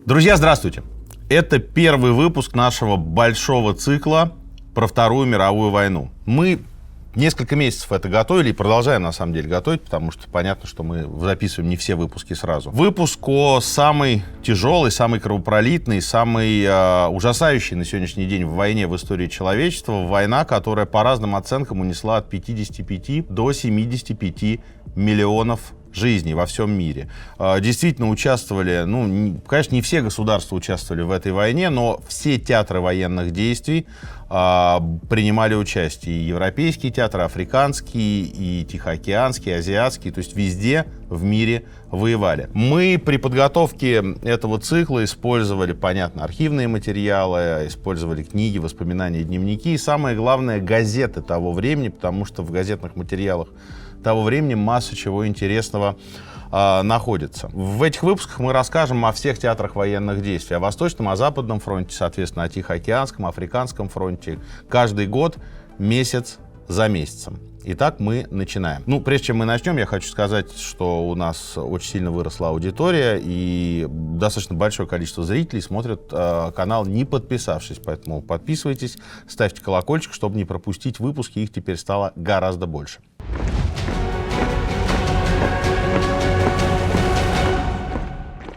Друзья, здравствуйте! Это первый выпуск нашего большого цикла про Вторую мировую войну. Мы несколько месяцев это готовили и продолжаем, на самом деле, готовить, потому что понятно, что мы записываем не все выпуски сразу. Выпуск о самой тяжелой, самой кровопролитной, самой ужасающей на сегодняшний день в войне в истории человечества. Война, которая по разным оценкам унесла от 55 до 75 миллионов жизней во всем мире. Действительно участвовали, конечно, не все государства участвовали в этой войне, но все театры военных действий принимали участие. И европейские театры, африканские, и тихоокеанские, азиатские, то есть везде в мире воевали. Мы при подготовке этого цикла использовали, понятно, архивные материалы, использовали книги, воспоминания, дневники и, самое главное, газеты того времени, потому что в газетных материалах того времени масса чего интересного находится. В этих выпусках мы расскажем о всех театрах военных действий, о Восточном, о Западном фронте, соответственно, о Тихоокеанском, Африканском фронте. Каждый год, месяц за месяцем. Итак, мы начинаем. Прежде чем мы начнем, я хочу сказать, что у нас очень сильно выросла аудитория, и достаточно большое количество зрителей смотрят канал, не подписавшись. Поэтому подписывайтесь, ставьте колокольчик, чтобы не пропустить выпуски. Их теперь стало гораздо больше.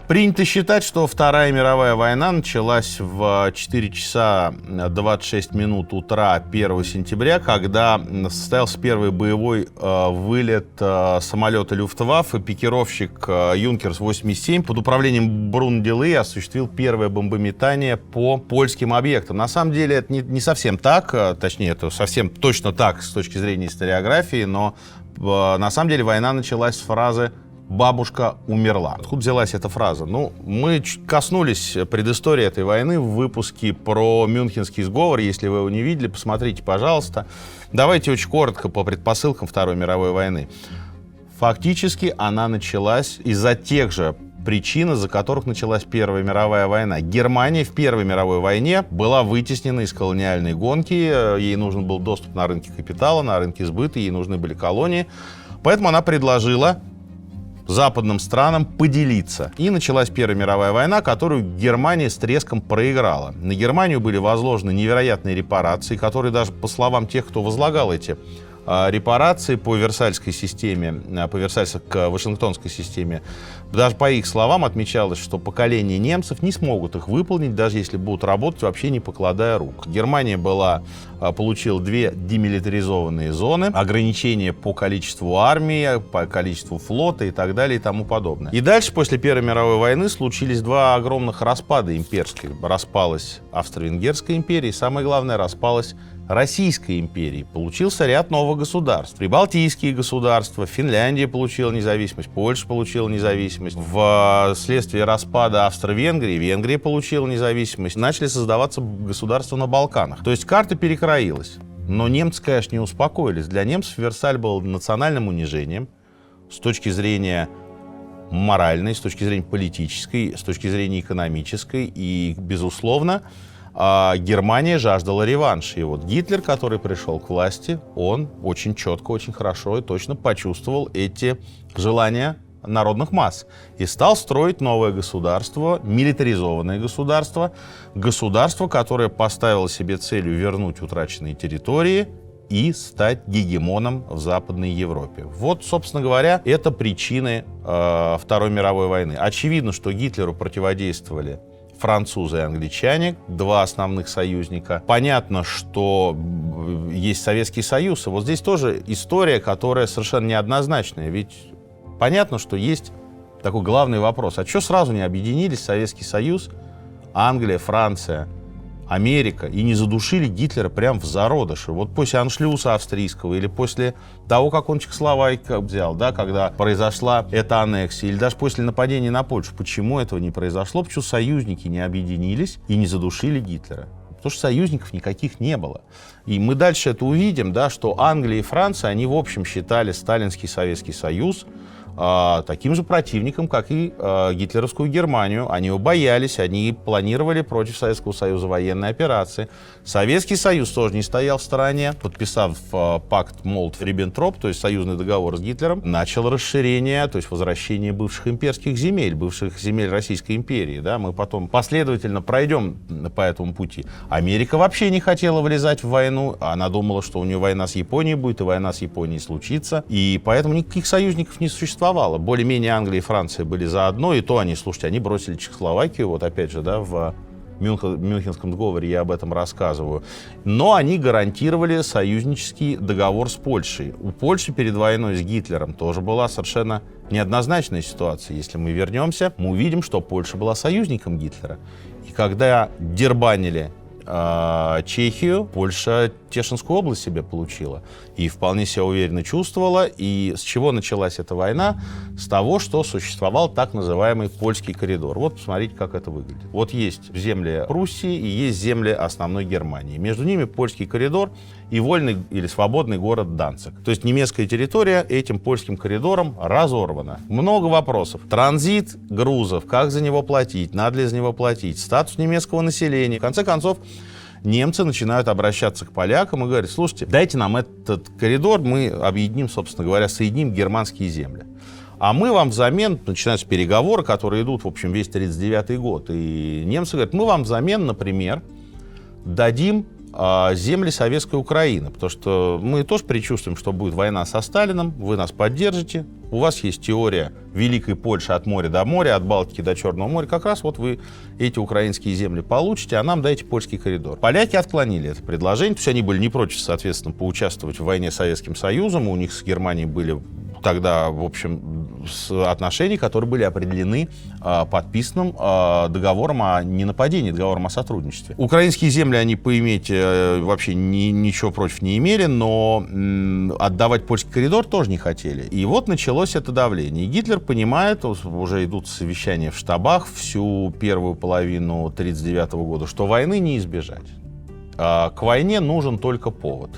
Принято считать, что Вторая мировая война началась в 4 часа 26 минут утра 1 сентября, когда состоялся первый боевой вылет самолета Люфтваффе. Пикировщик Юнкерс-87 под управлением Брунделы осуществил первое бомбометание по польским объектам. На самом деле это не совсем так, точнее, это совсем точно так с точки зрения историографии, но на самом деле война началась с фразы «бабушка умерла». Откуда взялась эта фраза? Мы коснулись предыстории этой войны в выпуске про Мюнхенский сговор. Если вы его не видели, посмотрите, пожалуйста. Давайте очень коротко по предпосылкам Второй мировой войны. Фактически она началась из-за тех же причин, из-за которых началась Первая мировая война. Германия в Первой мировой войне была вытеснена из колониальной гонки. Ей нужен был доступ на рынки капитала, на рынки сбыта, ей нужны были колонии. Поэтому она предложила западным странам поделиться. И началась Первая мировая война, которую Германия с треском проиграла. На Германию были возложены невероятные репарации, которые даже, по словам тех, кто возлагал эти репарации по Версальской системе, по Вашингтонской системе, даже по их словам отмечалось, что поколения немцев не смогут их выполнить, даже если будут работать вообще не покладая рук. Германия получила 2 демилитаризованные зоны, ограничения по количеству армии, по количеству флота и так далее и тому подобное. И дальше, после Первой мировой войны, случились 2 огромных распада имперских. Распалась Австро-Венгерская империя и, самое главное, распалась Российской империи. Получился ряд новых государств. Прибалтийские государства, Финляндия получила независимость, Польша получила независимость. Вследствие распада Австро-Венгрии Венгрия получила независимость. Начали создаваться государства на Балканах. То есть карта перекроилась. Но немцы, конечно, не успокоились. Для немцев Версаль был национальным унижением с точки зрения моральной, с точки зрения политической, с точки зрения экономической. И, безусловно, Германия жаждала реванша. И вот Гитлер, который пришел к власти, он очень четко, очень хорошо и точно почувствовал эти желания народных масс и стал строить новое государство, милитаризованное государство, которое поставило себе целью вернуть утраченные территории и стать гегемоном в Западной Европе. Вот, собственно говоря, это причины Второй мировой войны. Очевидно, что Гитлеру противодействовали французы и англичане, 2 основных союзника. Понятно, что есть Советский Союз. И вот здесь тоже история, которая совершенно неоднозначная. Ведь понятно, что есть такой главный вопрос. А что сразу не объединились Советский Союз, Англия, Франция, Америка и не задушили Гитлера прямо в зародыше? Вот после аншлюса австрийского или после того, как он Чехословакию взял, когда произошла эта аннексия, или даже после нападения на Польшу. Почему этого не произошло? Почему союзники не объединились и не задушили Гитлера? Потому что союзников никаких не было. И мы дальше это увидим, что Англия и Франция, они в общем считали сталинский Советский Союз таким же противником, как и гитлеровскую Германию. Они его боялись, они планировали против Советского Союза военные операции. Советский Союз тоже не стоял в стороне, подписав пакт Молотов-Риббентроп, то есть союзный договор с Гитлером, начал расширение, то есть возвращение бывших имперских земель, бывших земель Российской империи. Да? Мы потом последовательно пройдем по этому пути. Америка вообще не хотела влезать в войну, она думала, что у нее война с Японией будет, и война с Японией случится, и поэтому никаких союзников не существовало. Более-менее Англия и Франция были заодно, и то они, слушайте, они бросили Чехословакию, вот опять же, да, в Мюнхенском договоре я об этом рассказываю. Но они гарантировали союзнический договор с Польшей. У Польши перед войной с Гитлером тоже была совершенно неоднозначная ситуация. Если мы вернемся, мы увидим, что Польша была союзником Гитлера. И когда дербанили Чехию, Польша Тешинскую область себе получила и вполне себя уверенно чувствовала. И с чего началась эта война? С того, что существовал так называемый польский коридор. Вот посмотрите, как это выглядит. Вот есть земли Пруссии и есть земли основной Германии. Между ними польский коридор и вольный или свободный город Данциг. То есть немецкая территория этим польским коридором разорвана. Много вопросов. Транзит грузов, как за него платить, надо ли за него платить, статус немецкого населения. В конце концов, немцы начинают обращаться к полякам и говорят: слушайте, дайте нам этот коридор, мы объединим, собственно говоря, соединим германские земли. А мы вам взамен, начинаются переговоры, которые идут, в общем, весь 1939 год. И немцы говорят: мы вам взамен, например, дадим земли советской Украины, потому что мы тоже предчувствуем, что будет война со Сталином, вы нас поддержите, у вас есть теория Великой Польши от моря до моря, от Балтики до Черного моря, как раз вот вы эти украинские земли получите, а нам дайте польский коридор. Поляки отклонили это предложение, то есть они были не против, соответственно, поучаствовать в войне с Советским Союзом, у них с Германией были тогда, в общем, отношения, которые были определены подписанным договором о ненападении, договором о сотрудничестве. Украинские земли они поиметь вообще ничего против не имели, но отдавать польский коридор тоже не хотели. И вот началось это давление. И Гитлер понимает, уже идут совещания в штабах всю первую половину 1939 года, что войны не избежать. К войне нужен только повод.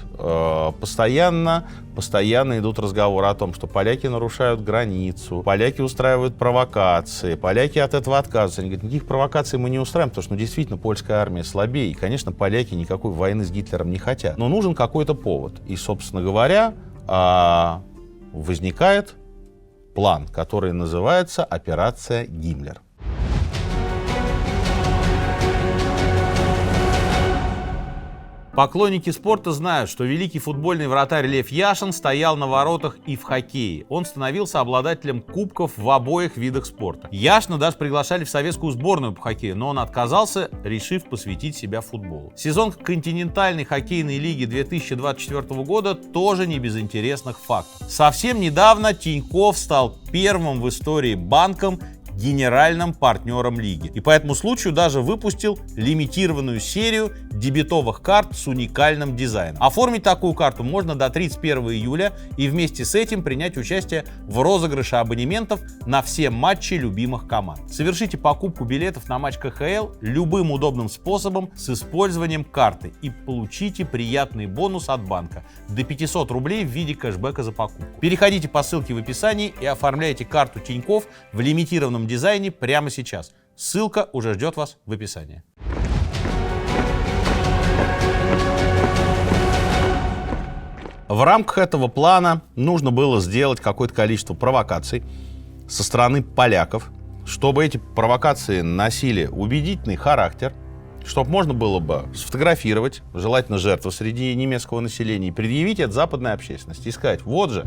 Постоянно идут разговоры о том, что поляки нарушают границу, поляки устраивают провокации, поляки от этого отказываются. Они говорят: никаких провокаций мы не устраиваем, потому что, действительно, польская армия слабее. И, конечно, поляки никакой войны с Гитлером не хотят. Но нужен какой-то повод. И, собственно говоря, возникает план, который называется «Операция Гиммлер». Поклонники спорта знают, что великий футбольный вратарь Лев Яшин стоял на воротах и в хоккее. Он становился обладателем кубков в обоих видах спорта. Яшина даже приглашали в советскую сборную по хоккею, но он отказался, решив посвятить себя футболу. Сезон континентальной хоккейной лиги 2024 года тоже не без интересных фактов. Совсем недавно Тинькофф стал первым в истории банком, генеральным партнером лиги. И по этому случаю даже выпустил лимитированную серию дебетовых карт с уникальным дизайном. Оформить такую карту можно до 31 июля и вместе с этим принять участие в розыгрыше абонементов на все матчи любимых команд. Совершите покупку билетов на матч КХЛ любым удобным способом с использованием карты и получите приятный бонус от банка до 500 рублей в виде кэшбэка за покупку. Переходите по ссылке в описании и оформляйте карту Тинькофф в лимитированном дизайне прямо сейчас. Ссылка уже ждет вас в описании. В рамках этого плана нужно было сделать какое-то количество провокаций со стороны поляков, чтобы эти провокации носили убедительный характер, чтобы можно было бы сфотографировать, желательно жертвы среди немецкого населения, и предъявить это западной общественности и сказать: вот же,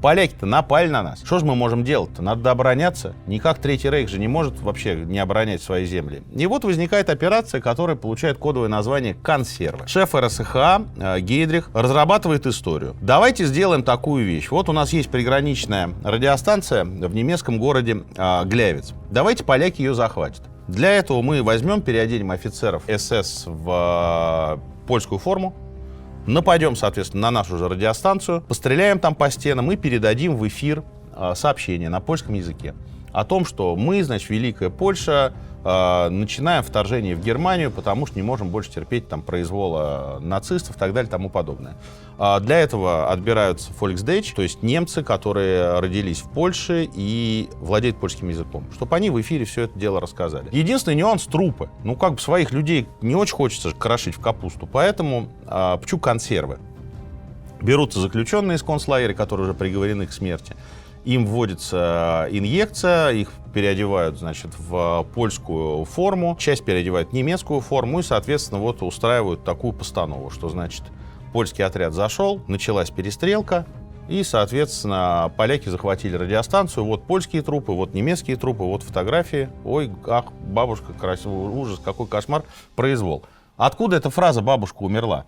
поляки-то напали на нас. Что же мы можем делать-то? Надо обороняться. Никак Третий Рейх же не может вообще не оборонять свои земли. И вот возникает операция, которая получает кодовое название «Консервы». Шеф РСХА Гейдрих разрабатывает историю. Давайте сделаем такую вещь. Вот у нас есть приграничная радиостанция в немецком городе Глявец. Давайте поляки ее захватят. Для этого мы возьмем, переоденем офицеров СС в польскую форму, нападем, соответственно, на нашу же радиостанцию, постреляем там по стенам и передадим в эфир сообщение на польском языке о том, что мы, значит, Великая Польша, начинаем вторжение в Германию, потому что не можем больше терпеть там произвола нацистов и так далее и тому подобное. Для этого отбираются Volksdeutsch, то есть немцы, которые родились в Польше и владеют польским языком, чтобы они в эфире все это дело рассказали. Единственный нюанс — трупы. Ну, как бы своих людей не очень хочется крошить в капусту, поэтому почему консервы? Берутся заключенные из концлагеря, которые уже приговорены к смерти. Им вводится инъекция, их переодевают, значит, в польскую форму, часть переодевают в немецкую форму и, соответственно, вот устраивают такую постанову, что, значит, польский отряд зашел, началась перестрелка, и, соответственно, поляки захватили радиостанцию, вот польские трупы, вот немецкие трупы, вот фотографии. Ой, ах, бабушка, красивый ужас, какой кошмар, произвол. Откуда эта фраза «бабушка умерла»?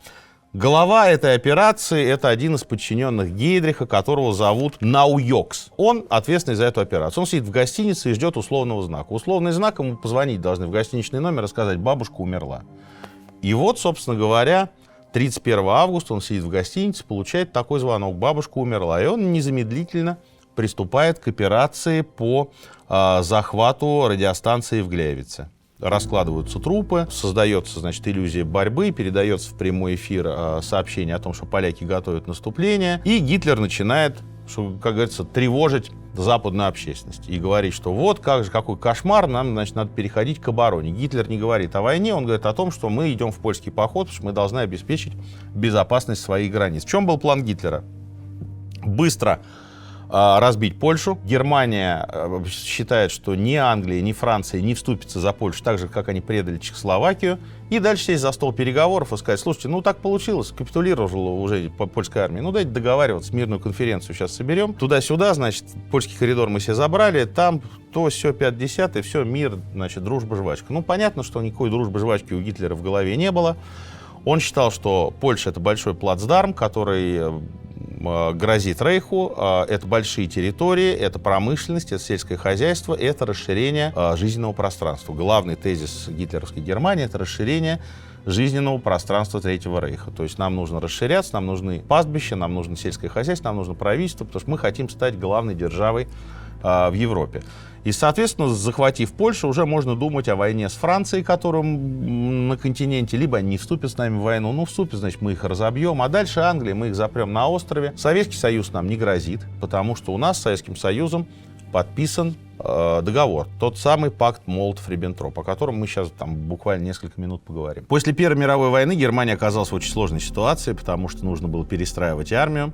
Глава этой операции — это один из подчиненных Гейдриха, которого зовут Науйокс. Он ответственный за эту операцию. Он сидит в гостинице и ждет условного знака. Условный знак — ему позвонить должны в гостиничный номер и сказать: «Бабушка умерла». И вот, собственно говоря, 31 августа он сидит в гостинице, получает такой звонок: «Бабушка умерла». И он незамедлительно приступает к операции по захвату радиостанции в Гляевице. Раскладываются трупы, создается, значит, иллюзия борьбы, передается в прямой эфир сообщение о том, что поляки готовят наступление, и Гитлер начинает, как говорится, тревожить западную общественность и говорит, что вот как же, какой кошмар, нам, значит, надо переходить к обороне. Гитлер не говорит о войне, он говорит о том, что мы идем в польский поход, потому что мы должны обеспечить безопасность своих границ. В чем был план Гитлера? Быстро разбить Польшу. Германия считает, что ни Англия, ни Франция не вступятся за Польшу, так же, как они предали Чехословакию. И дальше сесть за стол переговоров и сказать: слушайте, ну так получилось, капитулировала уже польская армия, ну дайте договариваться, мирную конференцию сейчас соберем. Туда-сюда, значит, польский коридор мы себе забрали, там то, все, 5-10, все, мир, значит, дружба, жвачка. Ну понятно, что никакой дружбы, жвачки у Гитлера в голове не было. Он считал, что Польша — это большой плацдарм, который грозит Рейху. Это большие территории, это промышленность, это сельское хозяйство, это расширение жизненного пространства. Главный тезис гитлеровской Германии — это расширение жизненного пространства Третьего Рейха. То есть нам нужно расширяться, нам нужны пастбища, нам нужно сельское хозяйство, нам нужно правительство, потому что мы хотим стать главной державой в Европе. И, соответственно, захватив Польшу, уже можно думать о войне с Францией, которым на континенте, либо они не вступят с нами в войну, ну, вступят, значит, мы их разобьем, а дальше Англия, мы их запрем на острове. Советский Союз нам не грозит, потому что у нас с Советским Союзом подписан договор, тот самый пакт Молотов-Риббентроп, о котором мы сейчас там буквально несколько минут поговорим. После Первой мировой войны Германия оказалась в очень сложной ситуации, потому что нужно было перестраивать армию.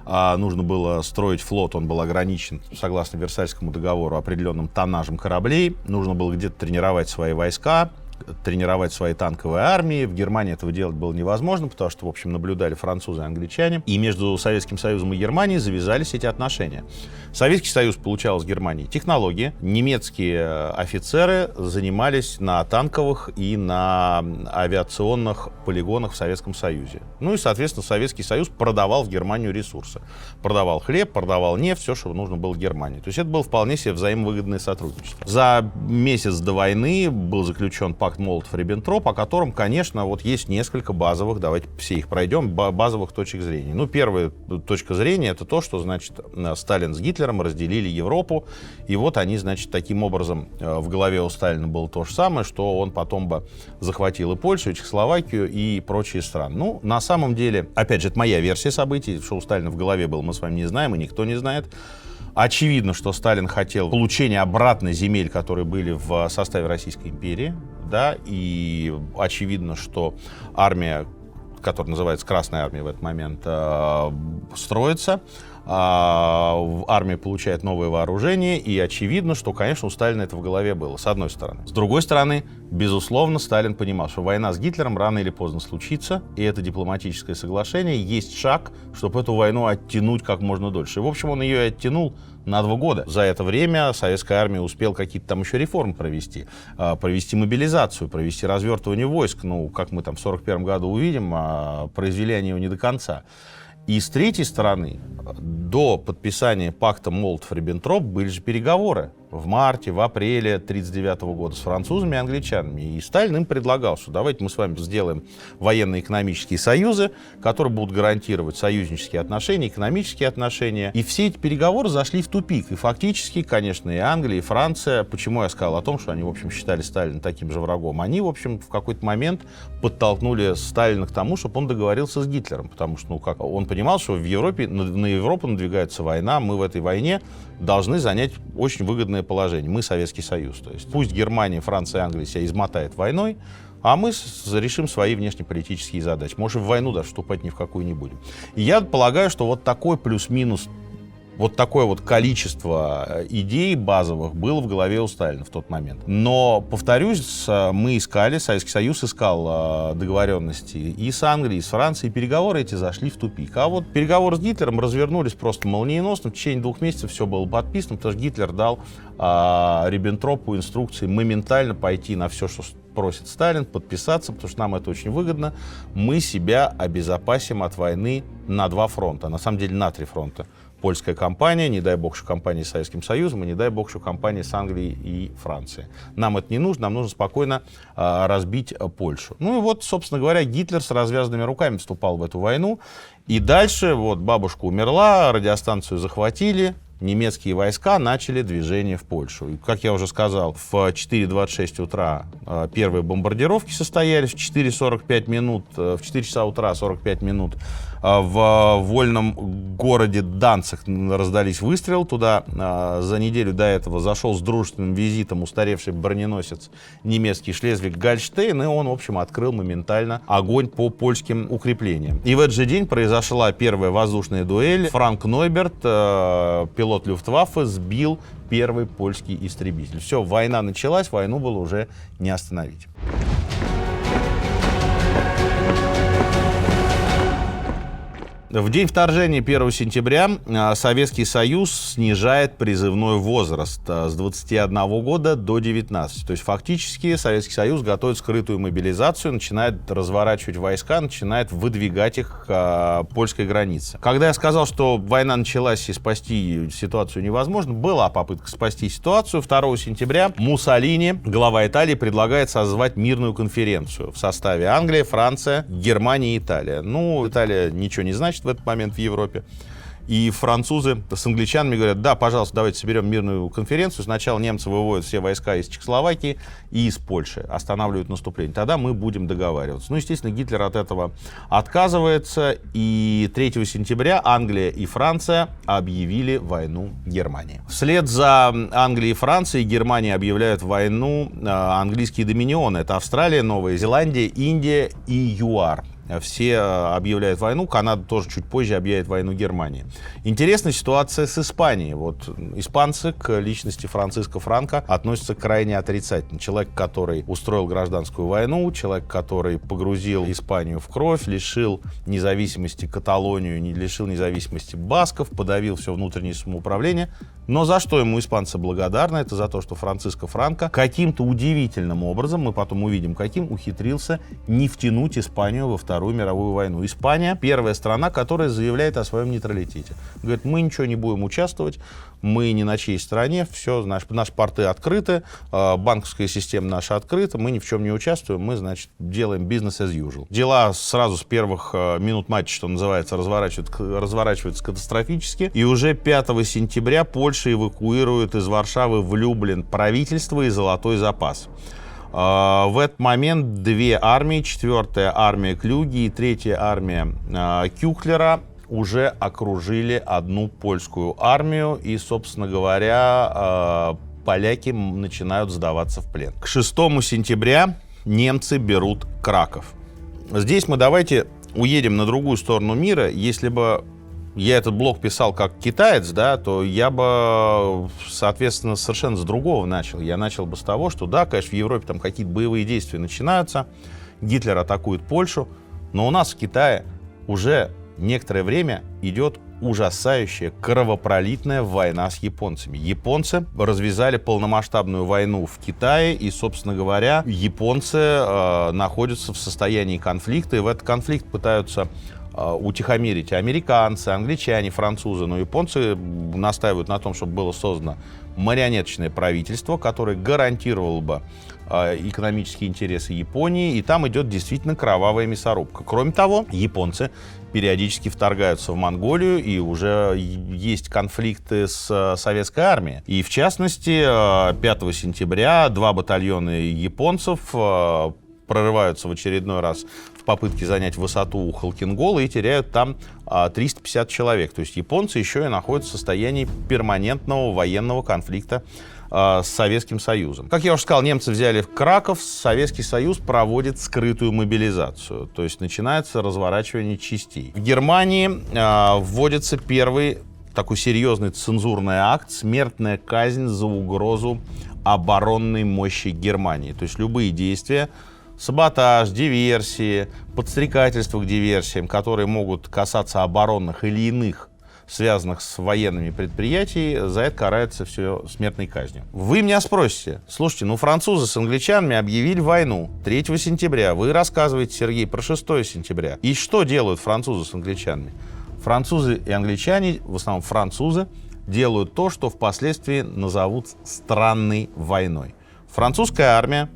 Нужно было строить флот, он был ограничен, согласно Версальскому договору, определенным тоннажем кораблей. Нужно было где-то тренировать свои войска, тренировать свои танковые армии. В Германии этого делать было невозможно, потому что, в общем, наблюдали французы и англичане. И между Советским Союзом и Германией завязались эти отношения. Советский Союз получал с Германии технологии. Немецкие офицеры занимались на танковых и на авиационных полигонах в Советском Союзе. Ну и, соответственно, Советский Союз продавал в Германию ресурсы. Продавал хлеб, продавал нефть, все, что нужно было Германии. То есть это было вполне себе взаимовыгодное сотрудничество. За месяц до войны был заключен пакт Молотов-Риббентроп, о котором, конечно, вот есть несколько базовых, давайте все их пройдем, базовых точек зрения. Ну, первая точка зрения — это то, что, значит, Сталин с Гитлером разделили Европу, и вот они, значит, таким образом, в голове у Сталина было то же самое, что он потом бы захватил и Польшу, и Чехословакию, и прочие страны. Ну, на самом деле, опять же, это моя версия событий, что у Сталина в голове было, мы с вами не знаем, и никто не знает. Очевидно, что Сталин хотел получения обратно земель, которые были в составе Российской империи, да, и очевидно, что армия, которая называется Красная армия в этот момент, строится, армия получает новое вооружение, и очевидно, что, конечно, у Сталина это в голове было, с одной стороны. С другой стороны, безусловно, Сталин понимал, что война с Гитлером рано или поздно случится, и это дипломатическое соглашение есть шаг, чтобы эту войну оттянуть как можно дольше. И, в общем, он ее и оттянул на 2 года. За это время советская армия успела какие-то там еще реформы провести, провести мобилизацию, провести развертывание войск. Ну, как мы там в 1941 году увидим, произвели они его не до конца. И с третьей стороны, до подписания пакта Молотов-Риббентроп были же переговоры. в марте, в апреле 1939 года с французами и англичанами. И Сталин им предлагал, что давайте мы с вами сделаем военно-экономические союзы, которые будут гарантировать союзнические отношения, экономические отношения. И все эти переговоры зашли в тупик. И фактически, конечно, и Англия, и Франция, почему я сказал о том, что они, в общем, считали Сталина таким же врагом, они, в общем, в какой-то момент подтолкнули Сталина к тому, чтобы он договорился с Гитлером. Потому что, как он понимал, что в Европе, на Европу надвигается война, мы в этой войне должны занять очень выгодное положение. Мы Советский Союз. То есть пусть Германия, Франция и Англия себя измотает войной, а мы решим свои внешнеполитические задачи. Может, в войну даже вступать ни в какую не будем. И я полагаю, что вот такой плюс-минус, вот такое вот количество идей базовых было в голове у Сталина в тот момент. Но, повторюсь, мы искали, Советский Союз искал договоренности и с Англией, и с Францией, и переговоры эти зашли в тупик. А вот переговоры с Гитлером развернулись просто молниеносно, в течение 2 месяцев все было подписано, потому что Гитлер дал Риббентропу инструкции моментально пойти на все, что просит Сталин, подписаться, потому что нам это очень выгодно. Мы себя обезопасим от войны на 2 фронта, на самом деле на 3 фронта. Польская кампания, не дай бог, что кампания с Советским Союзом, и не дай бог, что кампания с Англией и Францией. Нам это не нужно, нам нужно спокойно разбить Польшу. Ну и вот, собственно говоря, Гитлер с развязанными руками вступал в эту войну. И дальше, вот, бабушка умерла, радиостанцию захватили, немецкие войска начали движение в Польшу. И, как я уже сказал, в 4:26 утра первые бомбардировки состоялись, в 4:45 минут, в 4 часа утра 45 минут в вольном городе Данциг раздались выстрелы. Туда за неделю до этого зашел с дружественным визитом устаревший броненосец немецкий Шлезвиг-Гольштейн, и он, в общем, открыл моментально огонь по польским укреплениям. И в этот же день произошла первая воздушная дуэль. Франк Нойберт, пилот Люфтваффе, сбил первый польский истребитель. Все, война началась, войну было уже не остановить. В день вторжения 1 сентября Советский Союз снижает призывной возраст с 21 года до 19. То есть фактически Советский Союз готовит скрытую мобилизацию, начинает разворачивать войска, начинает выдвигать их к польской границе. Когда я сказал, что война началась и спасти ситуацию невозможно, была попытка спасти ситуацию. 2 сентября Муссолини, глава Италии, предлагает созвать мирную конференцию в составе Англия, Франция, Германия и Италия. Ну, Италия ничего не значит в этот момент в Европе. И французы с англичанами говорят: да, пожалуйста, давайте соберем мирную конференцию. Сначала немцы выводят все войска из Чехословакии и из Польши, останавливают наступление. Тогда мы будем договариваться. Ну, естественно, Гитлер от этого отказывается. И 3 сентября Англия и Франция объявили войну Германии. Вслед за Англией и Францией Германия объявляют войну английские доминионы. Это Австралия, Новая Зеландия, Индия и ЮАР. Все объявляют войну, Канада тоже чуть позже объявит войну Германии. Интересная ситуация с Испанией. Вот испанцы к личности Франциско Франко относятся крайне отрицательно. Человек, который устроил гражданскую войну, человек, который погрузил Испанию в кровь, лишил независимости Каталонию, лишил независимости басков, подавил все внутреннее самоуправление. Но за что ему испанцы благодарны? Это за то, что Франциско Франко каким-то удивительным образом, мы потом увидим каким, ухитрился не втянуть Испанию во Вторую мировую войну. Испания — первая страна, которая заявляет о своем нейтралитете. Говорит: мы ничего не будем участвовать, мы не на чьей стороне, все, наши порты открыты, банковская система наша открыта, мы ни в чем не участвуем, мы, значит, делаем business as usual. Дела сразу с первых минут матча, что называется, разворачиваются катастрофически, и уже 5 сентября Польша эвакуирует из Варшавы в Люблин правительство и золотой запас. В этот момент 2 армии, 4-я армия Клюги и 3-я армия Кюхлера, уже окружили одну польскую армию, и, собственно говоря, поляки начинают сдаваться в плен. К 6 сентября немцы берут Краков. Здесь мы давайте уедем на другую сторону мира. Если бы я этот блог писал как китаец, да, то я бы, соответственно, совершенно с другого начал. Я начал бы с того, что, да, конечно, в Европе там какие-то боевые действия начинаются, Гитлер атакует Польшу, но у нас в Китае уже некоторое время идет ужасающая кровопролитная война с японцами. Японцы развязали полномасштабную войну в Китае, и, собственно говоря, японцы находятся в состоянии конфликта, и в этот конфликт пытаются утихомирить американцы, англичане, французы, но японцы настаивают на том, чтобы было создано марионеточное правительство, которое гарантировало бы экономические интересы Японии, и там идет действительно кровавая мясорубка. Кроме того, японцы периодически вторгаются в Монголию, и уже есть конфликты с советской армией. И в частности, 5 сентября 2 батальона японцев прорываются в очередной раз в попытке занять высоту у Халкингола и теряют там 350 человек. То есть японцы еще и находятся в состоянии перманентного военного конфликта с Советским Союзом. Как я уже сказал, немцы взяли Краков, Советский Союз проводит скрытую мобилизацию, то есть начинается разворачивание частей. В Германии вводится первый такой серьезный цензурный акт — смертная казнь за угрозу оборонной мощи Германии. То есть любые действия, саботаж, диверсии, подстрекательство к диверсиям, которые могут касаться оборонных или иных, связанных с военными предприятиями, за это карается все смертной казнью. Вы меня спросите: слушайте, ну французы с англичанами объявили войну 3 сентября. Вы рассказываете, Сергей, про 6 сентября. И что делают французы с англичанами? Французы и англичане, в основном французы, делают то, что впоследствии назовут странной войной. Французская армия,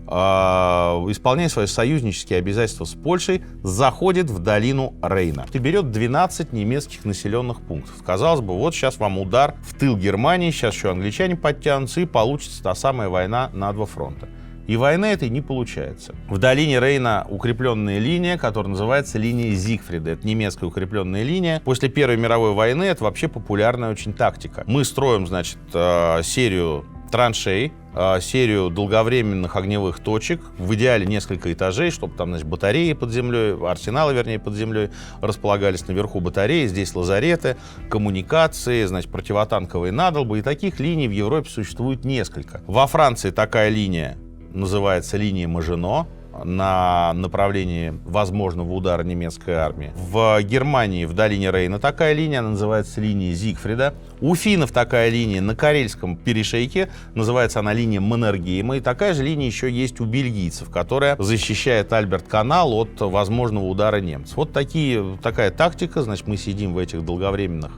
исполняя свои союзнические обязательства с Польшей, заходит в долину Рейна и берет 12 немецких населенных пунктов. Казалось бы, вот сейчас вам удар в тыл Германии, сейчас еще англичане подтянутся, и получится та самая война на 2 фронта. И войны этой не получается. В долине Рейна укрепленная линия, которая называется линия Зигфрида. Это немецкая укрепленная линия. После Первой мировой войны это вообще популярная очень тактика. Мы строим, значит, серию траншей, серию долговременных огневых точек, в идеале несколько этажей, чтобы там, значит, батареи под землей, арсеналы, вернее, под землей располагались наверху батареи, здесь лазареты, коммуникации, значит, противотанковые надолбы. И таких линий в Европе существует несколько. Во Франции такая линия называется линия Мажино, на направлении возможного удара немецкой армии. В Германии, в долине Рейна, такая линия, она называется линия Зигфрида. У финнов такая линия на Карельском перешейке, называется она линия Маннергейма. И такая же линия еще есть у бельгийцев, которая защищает Альберт-канал от возможного удара немцев. Вот такая тактика. Значит, мы сидим в этих долговременных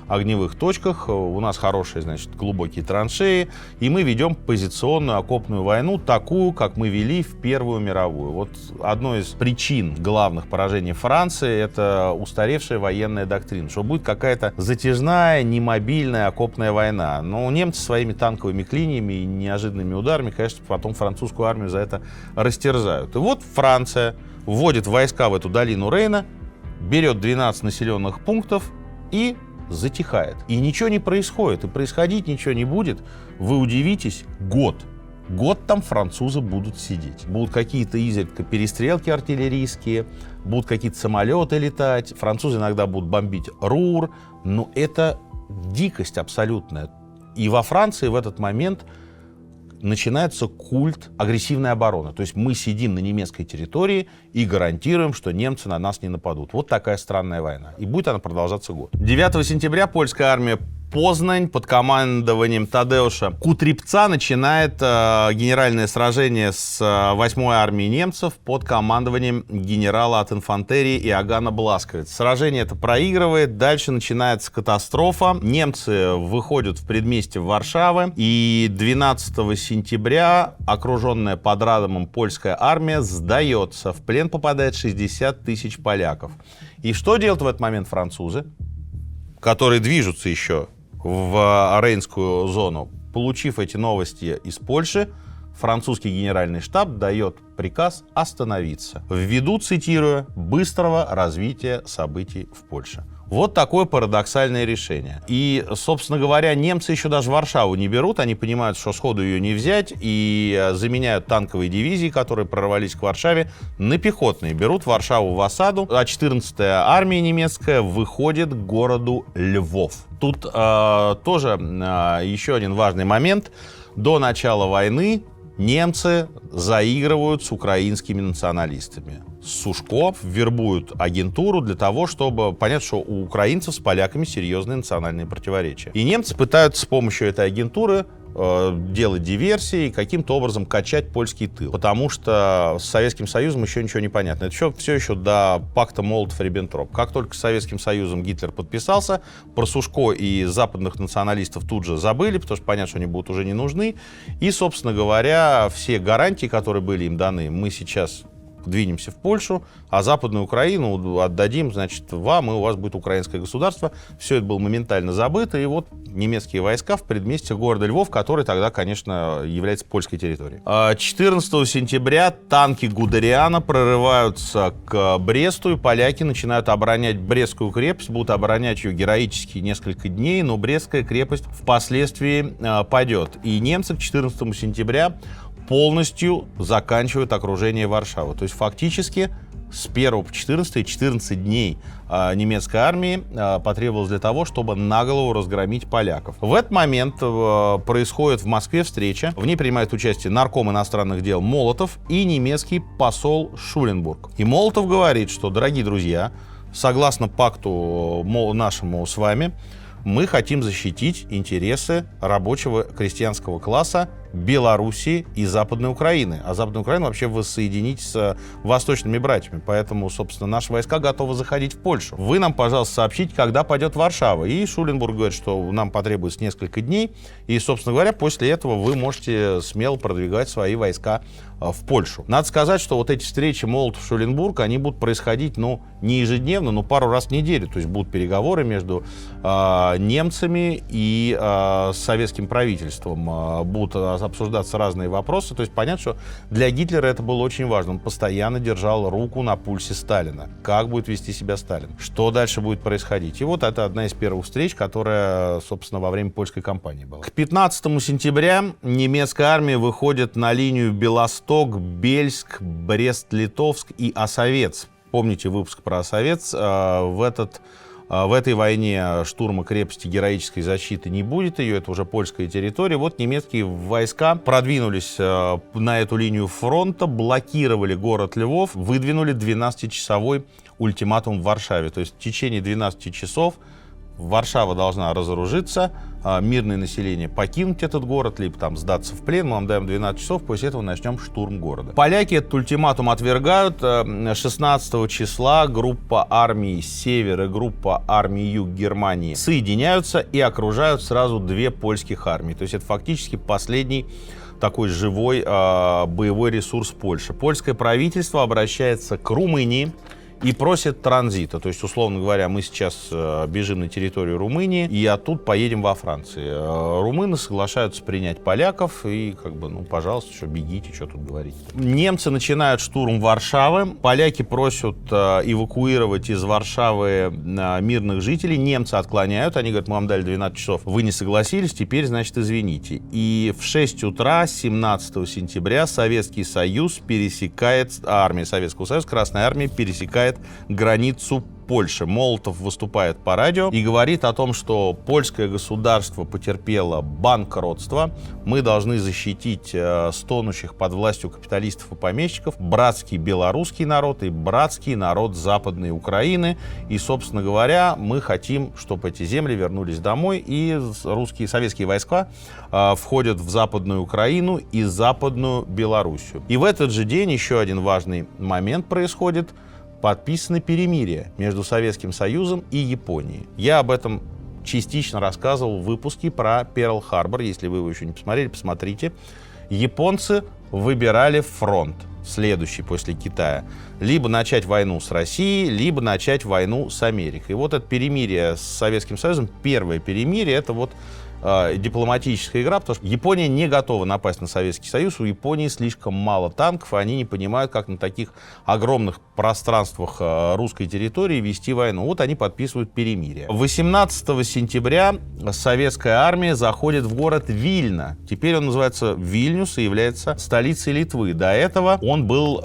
огневых точках, у нас хорошие, значит, глубокие траншеи, и мы ведем позиционную окопную войну, такую, как мы вели в Первую мировую. Вот одной из причин главных поражений Франции — это устаревшая военная доктрина, что будет какая-то затяжная, немобильная окопная война. Но немцы своими танковыми клиньями и неожиданными ударами, конечно, потом французскую армию за это растерзают. И вот Франция вводит войска в эту долину Рейна, берет 12 населенных пунктов и затихает. И ничего не происходит, и происходить ничего не будет. Вы удивитесь, год там французы будут сидеть. Будут какие-то изредка перестрелки артиллерийские, будут какие-то самолеты летать, французы иногда будут бомбить Рур, но это дикость абсолютная. И во Франции в этот момент начинается культ агрессивной обороны. То есть мы сидим на немецкой территории и гарантируем, что немцы на нас не нападут. Вот такая странная война. И будет она продолжаться год. 9 сентября польская армия Познань под командованием Тадеуша Кутрипца начинает генеральное сражение с 8-й армией немцев под командованием генерала от инфантерии Иоганна Бласковица. Сражение это проигрывает, дальше начинается катастрофа. Немцы выходят в предместье Варшавы, и 12 сентября окруженная под Радомом польская армия сдается. В плен попадает 60 тысяч поляков. И что делают в этот момент французы, которые движутся еще в Рейнскую зону? Получив эти новости из Польши, французский генеральный штаб дает приказ остановиться ввиду, цитирую, быстрого развития событий в Польше. Вот такое парадоксальное решение. И, собственно говоря, немцы еще даже Варшаву не берут, они понимают, что сходу ее не взять, и заменяют танковые дивизии, которые прорвались к Варшаве, на пехотные. Берут Варшаву в осаду, а 14-я армия немецкая выходит к городу Львов. Тут тоже еще один важный момент. До начала войны немцы заигрывают с украинскими националистами. Сушко вербуют агентуру для того, чтобы понять, что у украинцев с поляками серьезные национальные противоречия. И немцы пытаются с помощью этой агентуры делать диверсии и каким-то образом качать польский тыл. Потому что с Советским Союзом еще ничего не понятно. Это все еще до пакта Молотов-Риббентроп. Как только с Советским Союзом Гитлер подписался, про Сушко и западных националистов тут же забыли, потому что понятно, что они будут уже не нужны. И, собственно говоря, все гарантии, которые были им даны, мы сейчас двинемся в Польшу, а Западную Украину отдадим, значит, вам, и у вас будет украинское государство. Все это было моментально забыто, и вот немецкие войска в предместье города Львов, который тогда, конечно, является польской территорией. 14 сентября танки Гудериана прорываются к Бресту, и поляки начинают оборонять Брестскую крепость, будут оборонять ее героически несколько дней, но Брестская крепость впоследствии падет. И немцы к 14 сентября полностью заканчивают окружение Варшавы. То есть фактически с 1 по 14 дней немецкой армии потребовалось для того, чтобы наголову разгромить поляков. В этот момент происходит в Москве встреча. В ней принимает участие нарком иностранных дел Молотов и немецкий посол Шуленбург. И Молотов говорит, что, дорогие друзья, согласно пакту нашему с вами, мы хотим защитить интересы рабочего крестьянского класса Белоруссии и Западной Украины. А Западную Украину вообще воссоединить с восточными братьями. Поэтому, собственно, наши войска готовы заходить в Польшу. Вы нам, пожалуйста, сообщите, когда пойдет Варшава. И Шуленбург говорит, что нам потребуется несколько дней. И, собственно говоря, после этого вы можете смело продвигать свои войска в Польшу. Надо сказать, что вот эти встречи Молотов-Шуленбург, они будут происходить, не ежедневно, но пару раз в неделю. То есть будут переговоры между немцами и советским правительством. Будут обсуждаться разные вопросы. То есть понятно, что для Гитлера это было очень важно. Он постоянно держал руку на пульсе Сталина. Как будет вести себя Сталин? Что дальше будет происходить? И вот это одна из первых встреч, которая, собственно, во время польской кампании была. К 15 сентября немецкая армия выходит на линию Белосток, Бельск, Брест-Литовск и Осовец. Помните выпуск про Осовец? В этой войне штурма крепости героической защиты не будет, это уже польская территория. Вот немецкие войска продвинулись на эту линию фронта, блокировали город Львов, выдвинули 12-часовой ультиматум в Варшаве. То есть в течение 12 часов Варшава должна разоружиться, мирное население покинуть этот город, либо там сдаться в плен. Мы вам даем 12 часов, после этого начнем штурм города. Поляки этот ультиматум отвергают. 16 числа группа армий Север и группа армий Юг Германии соединяются и окружают сразу две польских армии. То есть это фактически последний такой живой боевой ресурс Польши. Польское правительство обращается к Румынии и просит транзита. То есть, условно говоря, мы сейчас бежим на территорию Румынии и оттуда поедем во Францию. Румыны соглашаются принять поляков и, пожалуйста, что бегите, что тут говорить. Немцы начинают штурм Варшавы. Поляки просят эвакуировать из Варшавы мирных жителей. Немцы отклоняют. Они говорят, мы вам дали 12 часов. Вы не согласились, теперь, значит, извините. И в 6 утра 17 сентября Советский Союз армия Советского Союза, Красная армия пересекает границу Польши. Молотов выступает по радио и говорит о том, что польское государство потерпело банкротство. Мы должны защитить стонущих под властью капиталистов и помещиков, братский белорусский народ и братский народ Западной Украины. И, собственно говоря, мы хотим, чтобы эти земли вернулись домой, и советские войска входят в Западную Украину и Западную Белоруссию. И в этот же день еще один важный момент происходит. Подписано перемирие между Советским Союзом и Японией. Я об этом частично рассказывал в выпуске про Перл-Харбор. Если вы его еще не посмотрели, посмотрите. Японцы выбирали фронт, следующий после Китая. Либо начать войну с Россией, либо начать войну с Америкой. И вот это перемирие с Советским Союзом, первое перемирие, это вот дипломатическая игра, потому что Япония не готова напасть на Советский Союз, у Японии слишком мало танков, и они не понимают, как на таких огромных пространствах русской территории вести войну. Вот они подписывают перемирие. 18 сентября советская армия заходит в город Вильна. Теперь он называется Вильнюс и является столицей Литвы. До этого он был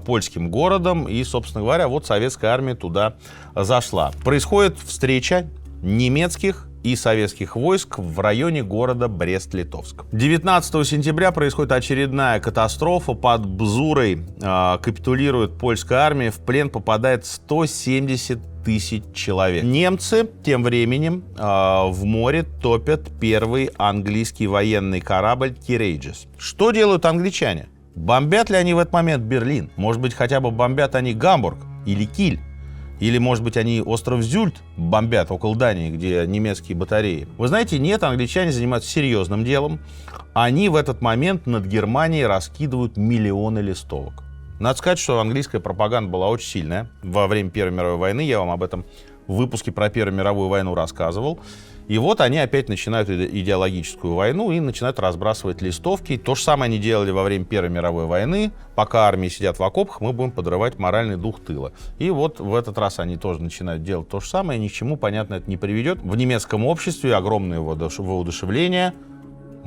польским городом, и, собственно говоря, вот советская армия туда зашла. Происходит встреча немецких и советских войск в районе города Брест-Литовск. 19 сентября происходит очередная катастрофа. Под Бзурой капитулирует польская армия. В плен попадает 170 тысяч человек. Немцы тем временем в море топят первый английский военный корабль Courageous. Что делают англичане? Бомбят ли они в этот момент Берлин? Может быть, хотя бы бомбят они Гамбург или Киль? Или, может быть, они остров Зюльт бомбят около Дании, где немецкие батареи? Вы знаете, нет, англичане занимаются серьезным делом. Они в этот момент над Германией раскидывают миллионы листовок. Надо сказать, что английская пропаганда была очень сильная во время Первой мировой войны. Я вам об этом в выпуске про Первую мировую войну рассказывал. И вот они опять начинают идеологическую войну и начинают разбрасывать листовки. То же самое они делали во время Первой мировой войны. Пока армии сидят в окопах, мы будем подрывать моральный дух тыла. И вот в этот раз они тоже начинают делать то же самое. Ни к чему, понятно, это не приведет. В немецком обществе огромное воодушевление.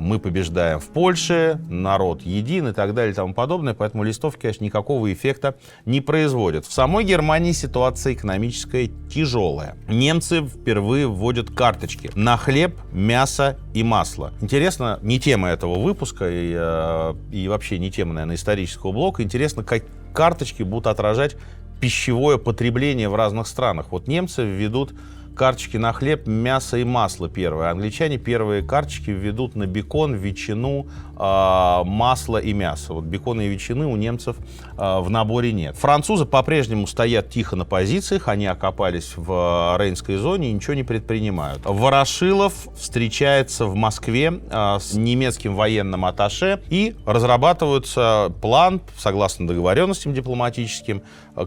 Мы побеждаем в Польше, народ един и так далее и тому подобное. Поэтому листовки, конечно, никакого эффекта не производят. В самой Германии ситуация экономическая тяжелая. Немцы впервые вводят карточки на хлеб, мясо и масло. Интересно, не тема этого выпуска и вообще не тема, наверное, исторического блока. Интересно, как карточки будут отражать пищевое потребление в разных странах. Вот немцы введут карточки на хлеб, мясо и масло первые. Англичане первые карточки введут на бекон, ветчину, масло и мясо. Вот бекона и ветчины у немцев в наборе нет. Французы по-прежнему стоят тихо на позициях, они окопались в Рейнской зоне и ничего не предпринимают. Ворошилов встречается в Москве с немецким военным атташе и разрабатывается план, согласно договоренностям дипломатическим,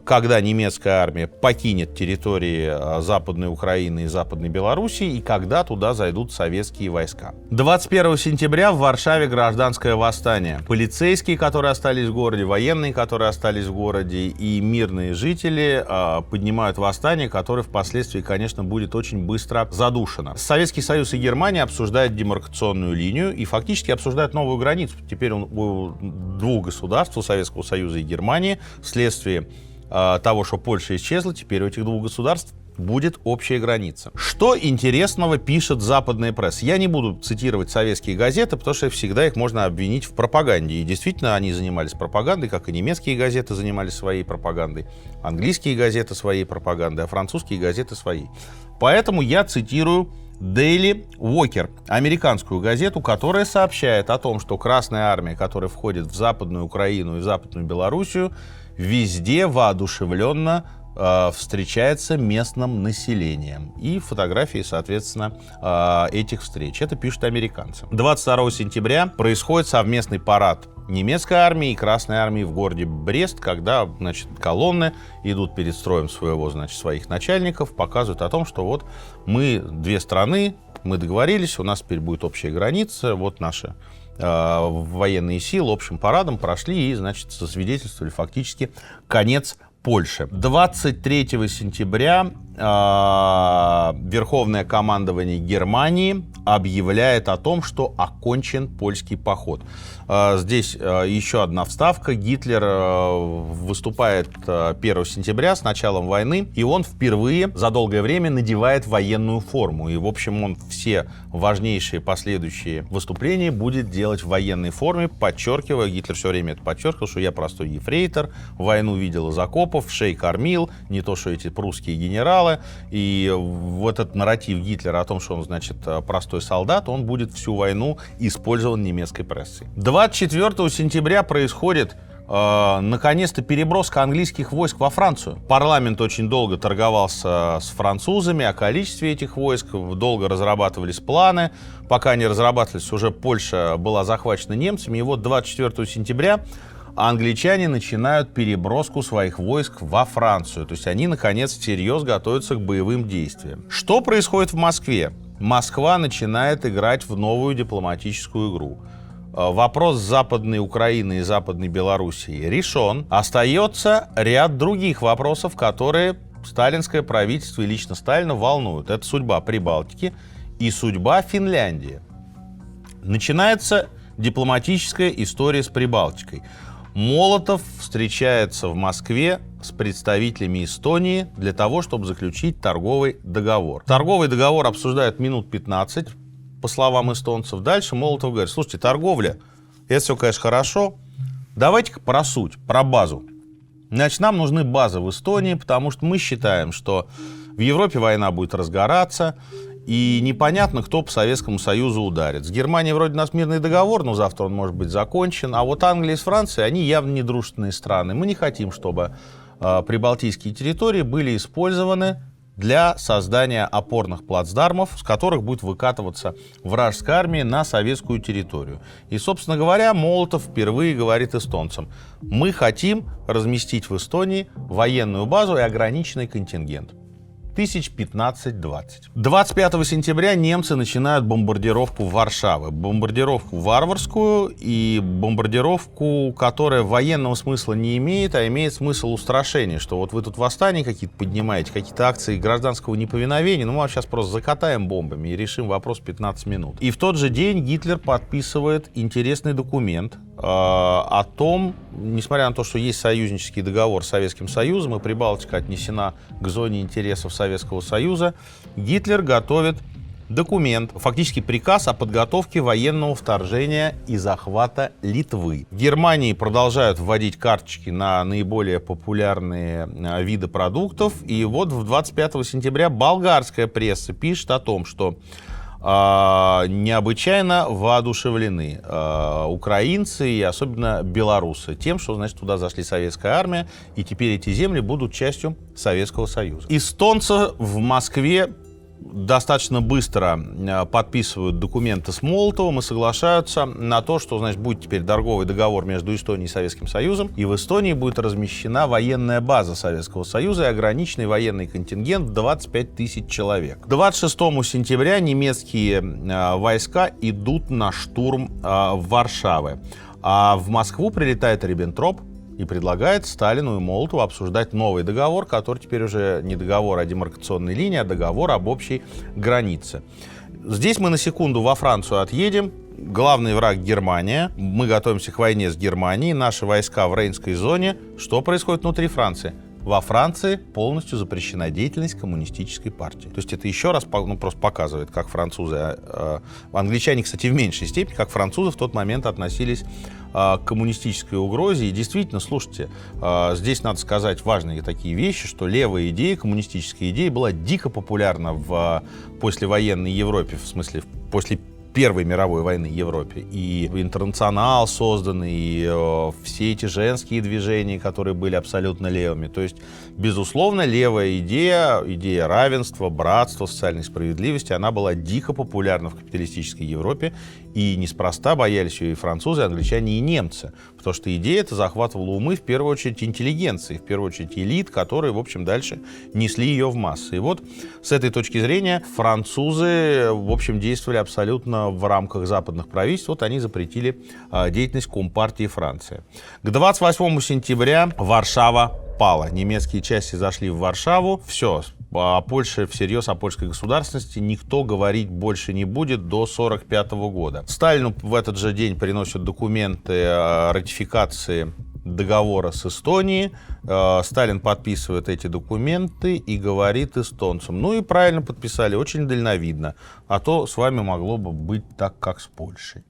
когда немецкая армия покинет территории Западной Украины и Западной Белоруссии и когда туда зайдут советские войска. 21 сентября в Варшаве гражданское восстание. Полицейские, которые остались в городе, военные, которые остались в городе, и мирные жители поднимают восстание, которое впоследствии, конечно, будет очень быстро задушено. Советский Союз и Германия обсуждают демаркационную линию и фактически обсуждают новую границу. Теперь у двух государств, у Советского Союза и Германии, вследствие того, что Польша исчезла, теперь у этих двух государств будет общая граница. Что интересного пишет западная пресса? Я не буду цитировать советские газеты, потому что всегда их можно обвинить в пропаганде. И действительно, они занимались пропагандой, как и немецкие газеты занимались своей пропагандой, английские газеты своей пропагандой, а французские газеты своей. Поэтому я цитирую Daily Walker, американскую газету, которая сообщает о том, что Красная Армия, которая входит в Западную Украину и в Западную Белоруссию, везде воодушевленно встречается местным населением. И фотографии, соответственно, этих встреч. Это пишут американцы. 22 сентября происходит совместный парад немецкой армии и Красной армии в городе Брест, когда, значит, колонны идут перед строем своих начальников, показывают о том, что вот мы две страны, мы договорились, у нас теперь будет общая граница, вот наши военные силы общим парадом прошли и, значит, засвидетельствовали фактически конец Польши. 23 сентября Верховное командование Германии объявляет о том, что окончен польский поход. Здесь еще одна вставка. Гитлер выступает 1 сентября с началом войны, и он впервые за долгое время надевает военную форму. И, в общем, он все важнейшие последующие выступления будет делать в военной форме, подчеркивая, Гитлер все время это подчеркивал, что я простой ефрейтор, войну видел из окопов, шей кормил, не то, что эти прусские генералы. И вот этот нарратив Гитлера о том, что он, значит, простой солдат, он будет всю войну использован немецкой прессой. 24 сентября происходит наконец-то переброска английских войск во Францию. Парламент очень долго торговался с французами о количестве этих войск, долго разрабатывались планы. Пока они разрабатывались, уже Польша была захвачена немцами. И вот 24 сентября англичане начинают переброску своих войск во Францию. То есть они, наконец, всерьез готовятся к боевым действиям. Что происходит в Москве? Москва начинает играть в новую дипломатическую игру. Вопрос Западной Украины и Западной Белоруссии решен. Остается ряд других вопросов, которые сталинское правительство и лично Сталина волнуют. Это судьба Прибалтики и судьба Финляндии. Начинается дипломатическая история с Прибалтикой. Молотов встречается в Москве с представителями Эстонии для того, чтобы заключить торговый договор. Торговый договор обсуждают минут 15, по словам эстонцев. Дальше Молотов говорит: слушайте, торговля, это все, конечно, хорошо, давайте-ка про суть, про базу. Значит, нам нужны базы в Эстонии, потому что мы считаем, что В Европе война будет разгораться, и непонятно, кто по Советскому Союзу ударит. С Германией вроде у нас мирный договор, но завтра он может быть закончен. А вот Англия с Францией, они явно недружественные страны. Мы не хотим, чтобы прибалтийские территории были использованы для создания опорных плацдармов, с которых будет выкатываться вражеская армия на советскую территорию. И, собственно говоря, Молотов впервые говорит эстонцам: мы хотим разместить в Эстонии военную базу и ограниченный контингент. 15-20. 25 сентября немцы начинают бомбардировку Варшавы. Бомбардировку варварскую и бомбардировку, которая военного смысла не имеет, а имеет смысл устрашения, что вот вы тут восстания какие-то поднимаете, какие-то акции гражданского неповиновения, ну мы вас сейчас просто закатаем бомбами и решим вопрос в 15 минут. И в тот же день Гитлер подписывает интересный документ о том, несмотря на то, что есть союзнический договор с Советским Союзом, и Прибалтика отнесена к зоне интересов Советского Союза, Гитлер готовит документ, фактически приказ о подготовке военного вторжения и захвата Литвы. В Германии продолжают вводить карточки на наиболее популярные виды продуктов, и вот 25 сентября болгарская пресса пишет о том, что необычайно воодушевлены украинцы и особенно белорусы тем, что, значит, туда зашли советская армия, и теперь эти земли будут частью Советского Союза. Эстонцы в Москве достаточно быстро подписывают документы с Молотовым и соглашаются на то, что, значит, будет теперь торговый договор между Эстонией и Советским Союзом, и в Эстонии будет размещена военная база Советского Союза и ограниченный военный контингент в 25 тысяч человек. К 26 сентября немецкие войска идут на штурм Варшавы, а в Москву прилетает Риббентроп и предлагает Сталину и Молотову обсуждать новый договор, который теперь уже не договор о демаркационной линии, а договор об общей границе. Здесь мы на секунду во Францию отъедем. Главный враг Германия. Мы готовимся к войне с Германией. Наши войска в Рейнской зоне. Что происходит внутри Франции? Во Франции полностью запрещена деятельность коммунистической партии. То есть это еще раз просто показывает, как французы, англичане, кстати, в меньшей степени, как французы в тот момент относились к коммунистической угрозе. И действительно, слушайте, здесь надо сказать важные такие вещи, что левая идея, коммунистическая идея была дико популярна в послевоенной Европе, в смысле после Первой мировой войны в Европе. И интернационал созданный, и все эти женские движения, которые были абсолютно левыми. То есть, безусловно, левая идея, идея равенства, братства, социальной справедливости, она была дико популярна в капиталистической Европе. И неспроста боялись ее и французы, и англичане, и немцы. Потому что идея эта захватывала умы, в первую очередь, интеллигенции, в первую очередь, элит, которые, в общем, дальше несли ее в массы. И вот с этой точки зрения французы, в общем, действовали абсолютно в рамках западных правительств. Вот они запретили деятельность Компартии Франции. К 28 сентября Варшава пала. Немецкие части зашли в Варшаву. Все. О Польше, всерьез о польской государственности никто говорить больше не будет до 1945 года. Сталину в этот же день приносят документы о ратификации договора с Эстонией. Сталин подписывает эти документы и говорит эстонцам: ну и правильно подписали, очень дальновидно, а то с вами могло бы быть так, как с Польшей.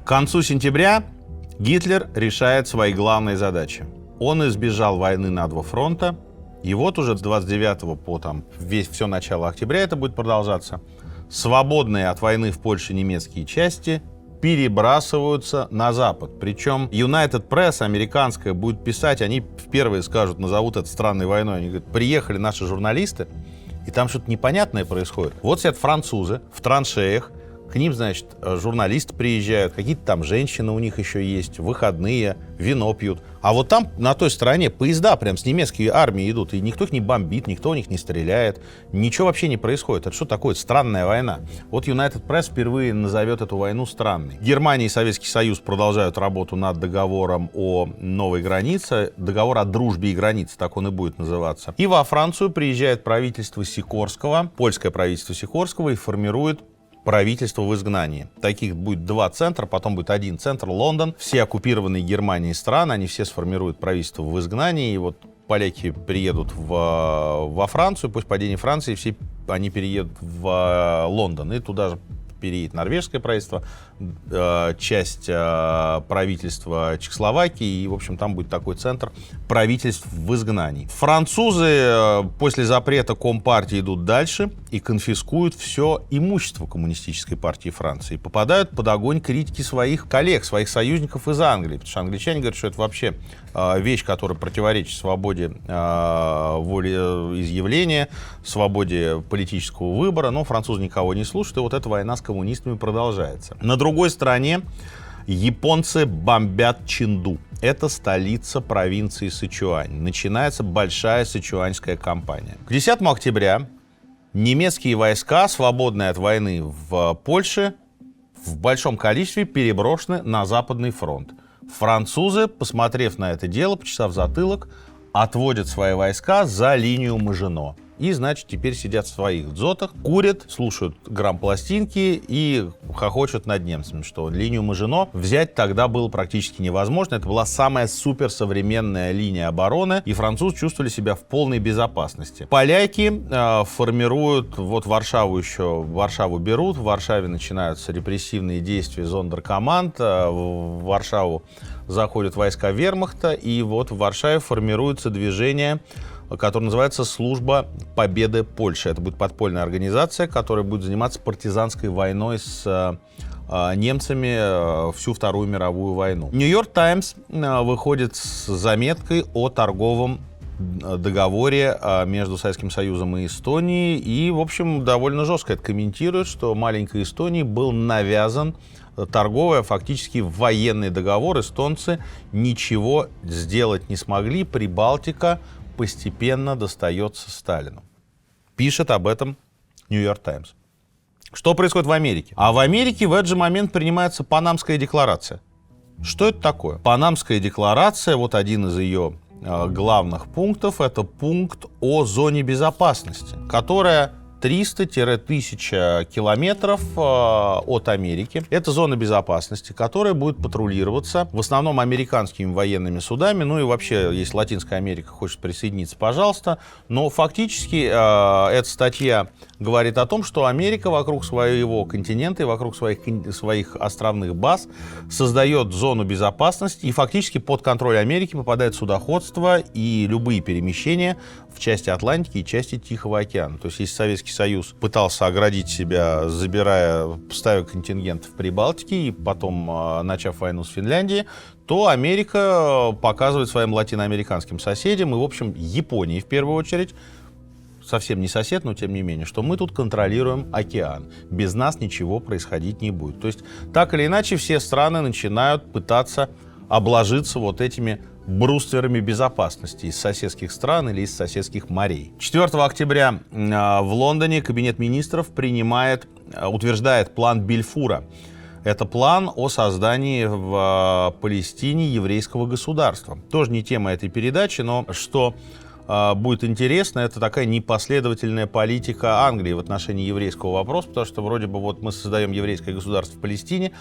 К концу сентября Гитлер решает свои главные задачи. Он избежал войны на два фронта, и вот уже с 29 по все начало октября это будет продолжаться. Свободные от войны в Польше немецкие части перебрасываются на Запад. Причем United Press, американская, будет писать, они впервые скажут, назовут это странной войной. Они говорят: приехали наши журналисты, и там что-то непонятное происходит. Вот сидят французы в траншеях, к ним, значит, журналисты приезжают, какие-то там женщины у них еще есть, выходные, вино пьют. А вот там, на той стороне, поезда прям с немецкой армией идут, и никто их не бомбит, никто у них не стреляет, ничего вообще не происходит. Это что такое? Странная война. Вот United Press впервые назовет эту войну странной. Германия и Советский Союз продолжают работу над договором о новой границе, договор о дружбе и границе, так он и будет называться. И во Францию приезжает правительство Сикорского, польское правительство Сикорского, и формирует правительство в изгнании. Таких будет два центра, потом будет один центр, Лондон. Все оккупированные Германией страны, они все сформируют правительство в изгнании. И вот поляки приедут во Францию, после падения Франции все они переедут в Лондон. И туда же переедет норвежское правительство, часть правительства Чехословакии, и, в общем, там будет такой центр правительств в изгнании. Французы после запрета Компартии идут дальше и конфискуют все имущество Коммунистической партии Франции. Попадают под огонь критики своих коллег, своих союзников из Англии, потому что англичане говорят, что это вообще вещь, которая противоречит свободе волеизъявления, свободе политического выбора, но французы никого не слушают, и вот эта война с коммунистами продолжается. На другой стороне японцы бомбят Чэнду. Это столица провинции Сычуань. Начинается большая сычуаньская кампания. К 10 октября немецкие войска, свободные от войны в Польше, в большом количестве переброшены на Западный фронт. Французы, посмотрев на это дело, почесав затылок, отводят свои войска за линию Мажино. И, значит, теперь сидят в своих дзотах, курят, слушают грампластинки и хохочут над немцами, что линию Мажино взять тогда было практически невозможно. Это была самая суперсовременная линия обороны, и французы чувствовали себя в полной безопасности. Поляки формируют, вот Варшаву берут, в Варшаве начинаются репрессивные действия зондеркоманд, в Варшаву заходят войска вермахта, и вот в Варшаве формируется движение, который называется «Служба Победы Польши». Это будет подпольная организация, которая будет заниматься партизанской войной с немцами всю Вторую мировую войну. «Нью-Йорк Таймс» выходит с заметкой о торговом договоре между Советским Союзом и Эстонией, и, в общем, довольно жестко это комментирует, что маленькой Эстонии был навязан торговый, а фактически военный договор. Эстонцы ничего сделать не смогли, Прибалтика постепенно достается Сталину. Пишет об этом «Нью-Йорк Таймс». Что происходит в Америке? А в Америке в этот же момент принимается Панамская декларация. Что это такое? Панамская декларация, вот один из ее главных пунктов, это пункт о зоне безопасности, которая 300-1000 километров от Америки. Это зона безопасности, которая будет патрулироваться в основном американскими военными судами. Ну и вообще, если Латинская Америка хочет присоединиться, пожалуйста. Но фактически эта статья говорит о том, что Америка вокруг своего континента и вокруг своих островных баз создает зону безопасности, и фактически под контроль Америки попадает судоходство и любые перемещения в части Атлантики и части Тихого океана. То есть, если Советский Союз пытался оградить себя, ставя контингент в Прибалтике и потом начав войну с Финляндией, то Америка показывает своим латиноамериканским соседям и, в общем, Японии в первую очередь, совсем не сосед, но тем не менее, что мы тут контролируем океан. Без нас ничего происходить не будет. То есть, так или иначе, все страны начинают пытаться обложиться вот этими брустверами безопасности из соседских стран или из соседских морей. 4 октября в Лондоне Кабинет министров утверждает план Бальфура. Это план о создании в Палестине еврейского государства. Тоже не тема этой передачи, но что будет интересно, это такая непоследовательная политика Англии в отношении еврейского вопроса, потому что вроде бы вот мы создаем еврейское государство в Палестине,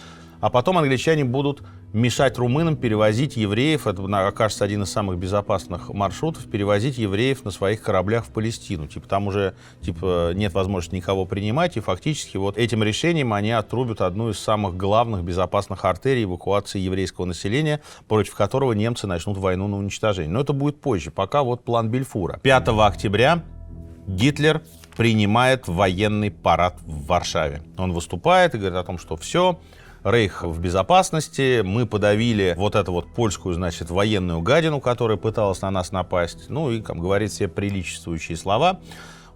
а потом англичане будут мешать румынам перевозить евреев, это окажется один из самых безопасных маршрутов, перевозить евреев на своих кораблях в Палестину. Там уже нет возможности никого принимать, и фактически вот этим решением они отрубят одну из самых главных безопасных артерий эвакуации еврейского населения, против которого немцы начнут войну на уничтожение. Но это будет позже, пока вот план Бальфура. 5 октября Гитлер принимает военный парад в Варшаве. Он выступает и говорит о том, что все, Рейх в безопасности, мы подавили вот эту вот польскую, значит, военную гадину, которая пыталась на нас напасть, ну и, как говорит, все приличествующие слова.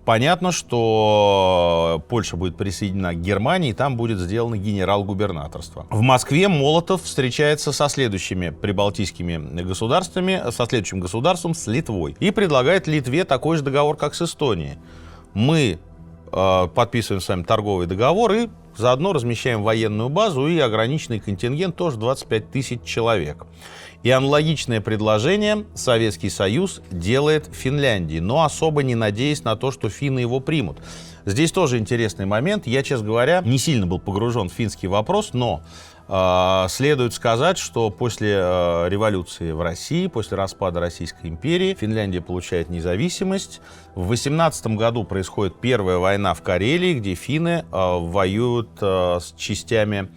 Понятно, что Польша будет присоединена к Германии, и там будет сделано генерал-губернаторство. В Москве Молотов встречается со следующими прибалтийскими государствами, со следующим государством, с Литвой, и предлагает Литве такой же договор, как с Эстонией. Мы подписываем с вами торговый договор и заодно размещаем военную базу и ограниченный контингент, тоже 25 тысяч человек. И аналогичное предложение Советский Союз делает Финляндии, но особо не надеясь на то, что финны его примут. Здесь тоже интересный момент. Я, честно говоря, не сильно был погружен в финский вопрос, но следует сказать, что после революции в России, после распада Российской империи, Финляндия получает независимость. В 18 году происходит первая война в Карелии, где финны воюют с частями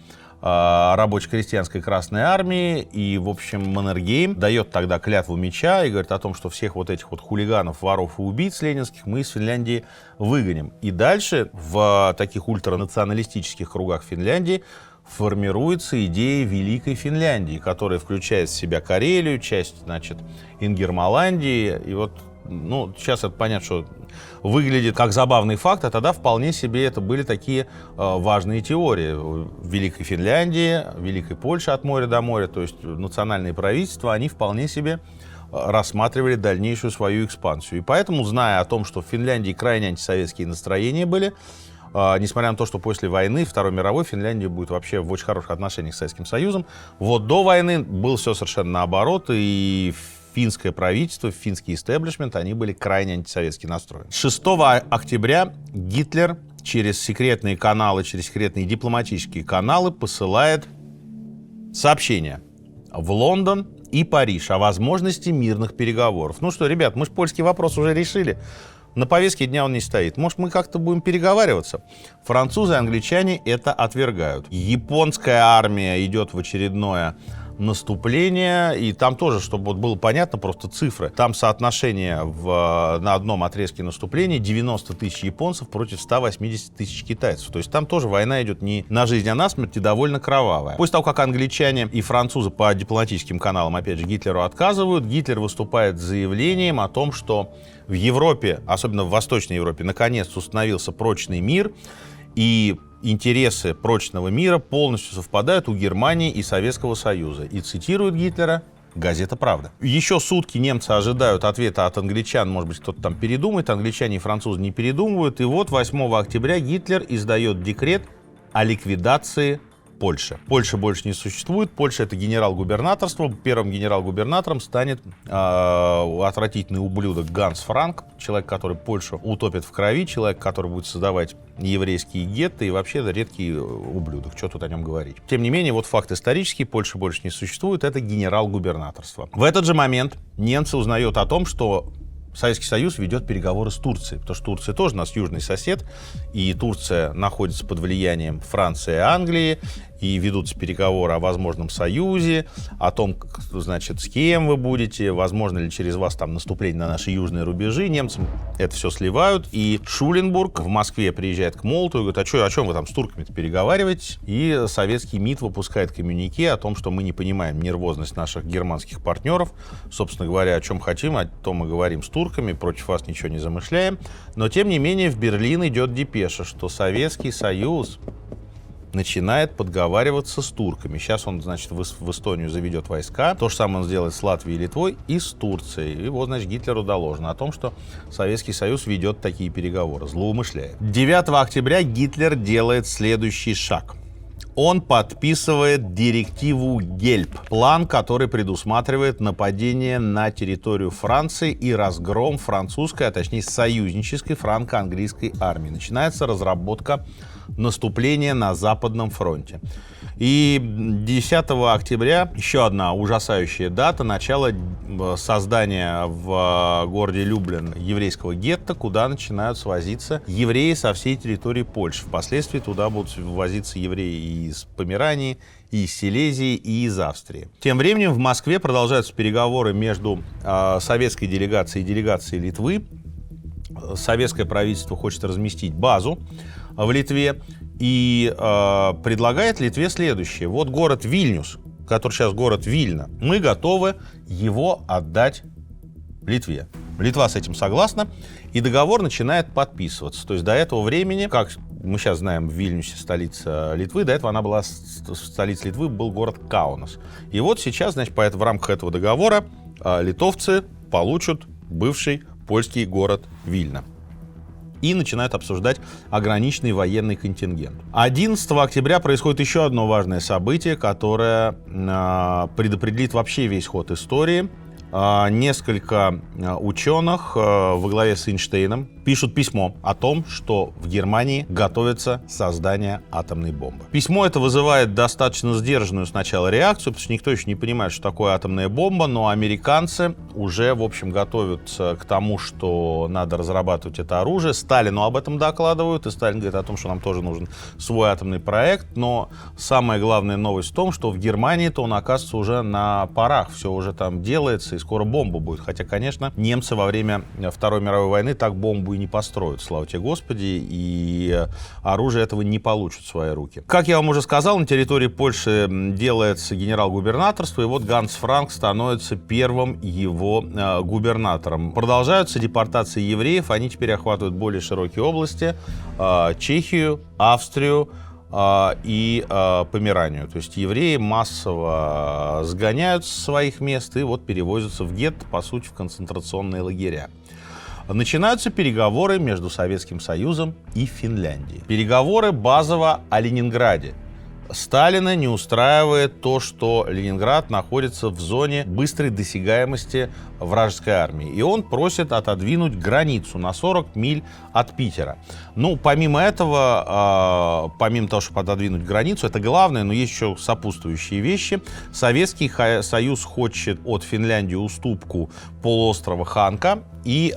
рабоче-крестьянской Красной Армии, и, в общем, Маннергейм дает тогда клятву меча и говорит о том, что всех вот этих вот хулиганов, воров и убийц ленинских мы из Финляндии выгоним. И дальше в таких ультранационалистических кругах Финляндии формируется идея Великой Финляндии, которая включает в себя Карелию, часть, значит, Ингерманландии, и вот, ну, сейчас это понятно, что выглядит как забавный факт, а тогда вполне себе это были такие важные теории. Великой Финляндии, Великой Польши от моря до моря, то есть национальные правительства, они вполне себе рассматривали дальнейшую свою экспансию. И поэтому, зная о том, что в Финляндии крайне антисоветские настроения были, несмотря на то, что после войны, Второй мировой, Финляндия будет вообще в очень хороших отношениях с Советским Союзом, вот до войны было все совершенно наоборот, и финское правительство, финский истеблишмент, они были крайне антисоветски настроены. 6 октября Гитлер через секретные каналы, через секретные дипломатические каналы посылает сообщение в Лондон и Париж о возможности мирных переговоров. Ну что, ребят, мы же польский вопрос уже решили. На повестке дня он не стоит. Может, мы как-то будем переговариваться? Французы и англичане это отвергают. Японская армия идет в очередное наступление, и там тоже, чтобы вот было понятно, просто цифры. Там соотношение на одном отрезке наступления 90 тысяч японцев против 180 тысяч китайцев. То есть там тоже война идет не на жизнь, а на смерть, и довольно кровавая. После того, как англичане и французы по дипломатическим каналам, опять же, Гитлеру отказывают, Гитлер выступает с заявлением о том, что в Европе, особенно в Восточной Европе, наконец установился прочный мир, и интересы прочного мира полностью совпадают у Германии и Советского Союза. И цитирует Гитлера газета «Правда». Еще сутки немцы ожидают ответа от англичан, может быть, кто-то там передумает, англичане и французы не передумывают. И вот 8 октября Гитлер издает декрет о ликвидации Польши. Польши больше не существует. Польша — это генерал-губернаторство. Первым генерал-губернатором станет отвратительный ублюдок Ганс Франк, человек, который Польшу утопит в крови, человек, который будет создавать еврейские гетто, и вообще это редкий ублюдок. Что тут о нем говорить? Тем не менее, вот факт исторический: Польши больше не существует. Это генерал-губернаторство. В этот же момент немцы узнают о том, что Советский Союз ведет переговоры с Турцией, потому что Турция тоже у нас южный сосед, и Турция находится под влиянием Франции и Англии, и ведутся переговоры о возможном союзе, о том, значит, с кем вы будете, возможно ли через вас там наступление на наши южные рубежи. Немцам это все сливают, и Шуленбург в Москве приезжает к Молотову и говорит: о чем вы там с турками-то переговариваетесь? И советский МИД выпускает коммюнике о том, что мы не понимаем нервозность наших германских партнеров, собственно говоря, о чем хотим, о том мы говорим с турками, против вас ничего не замышляем. Но, тем не менее, в Берлин идет депеша, что Советский Союз начинает подговариваться с турками. Сейчас он, значит, в Эстонию заведет войска. То же самое он сделает с Латвией и Литвой и с Турцией. И вот, значит, Гитлеру доложено о том, что Советский Союз ведет такие переговоры, злоумышляет. 9 октября Гитлер делает следующий шаг. Он подписывает директиву Гельб, план, который предусматривает нападение на территорию Франции и разгром французской, а точнее союзнической франко-английской армии. Начинается разработка наступления на Западном фронте. И 10 октября еще одна ужасающая дата — начало создания в городе Люблин еврейского гетто, куда начинают свозиться евреи со всей территории Польши. Впоследствии туда будут возиться евреи и из Померании, и из Силезии, и из Австрии. Тем временем в Москве продолжаются переговоры между советской делегацией и делегацией Литвы. Советское правительство хочет разместить базу в Литве и предлагает Литве следующее. Вот город Вильнюс, который сейчас город Вильна, мы готовы его отдать Литве. Литва с этим согласна, и договор начинает подписываться. То есть до этого времени, как мы сейчас знаем, в Вильнюсе столица Литвы, до этого она была, столицей Литвы был город Каунас. И вот сейчас, значит, в рамках этого договора литовцы получат бывший польский город Вильна и начинают обсуждать ограниченный военный контингент. 11 октября происходит еще одно важное событие, которое предопределит вообще весь ход истории. несколько ученых во главе с Эйнштейном пишут письмо о том, что в Германии готовится создание атомной бомбы. Письмо это вызывает достаточно сдержанную сначала реакцию, потому что никто еще не понимает, что такое атомная бомба, но американцы уже, в общем, готовятся к тому, что надо разрабатывать это оружие. Сталину об этом докладывают, и Сталин говорит о том, что нам тоже нужен свой атомный проект, но самая главная новость в том, что в Германии-то он, оказывается, уже на парах, все уже там делается, и скоро бомба будет. Хотя, конечно, немцы во время Второй мировой войны так бомбу и не построят, слава тебе Господи, и оружие этого не получат в свои руки. Как я вам уже сказал, на территории Польши делается генерал-губернаторство, и вот Ганс Франк становится первым его губернатором. Продолжаются депортации евреев, они теперь охватывают более широкие области, Чехию, Австрию и Померанию. То есть евреи массово сгоняют с своих мест и вот перевозятся в гетто, по сути, в концентрационные лагеря. Начинаются переговоры между Советским Союзом и Финляндией. Переговоры базово о Ленинграде. Сталина не устраивает то, что Ленинград находится в зоне быстрой досягаемости вражеской армии. И он просит отодвинуть границу на 40 миль от Питера. Ну, помимо этого, помимо того, чтобы отодвинуть границу, это главное, но есть еще сопутствующие вещи. Советский Союз хочет от Финляндии уступку полуострова Ханка и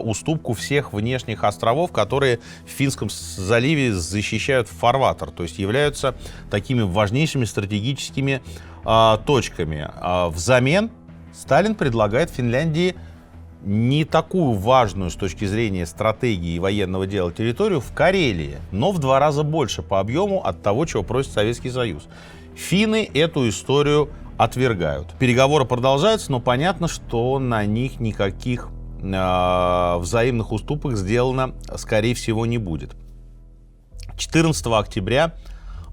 уступку всех внешних островов, которые в Финском заливе защищают фарватер, то есть являются такими важнейшими стратегическими точками. Взамен Сталин предлагает Финляндии не такую важную с точки зрения стратегии и военного дела территорию в Карелии, но в 2 раза больше по объему от того, чего просит Советский Союз. Финны эту историю отвергают. Переговоры продолжаются, но понятно, что на них никаких взаимных уступок сделано, скорее всего, не будет. 14 октября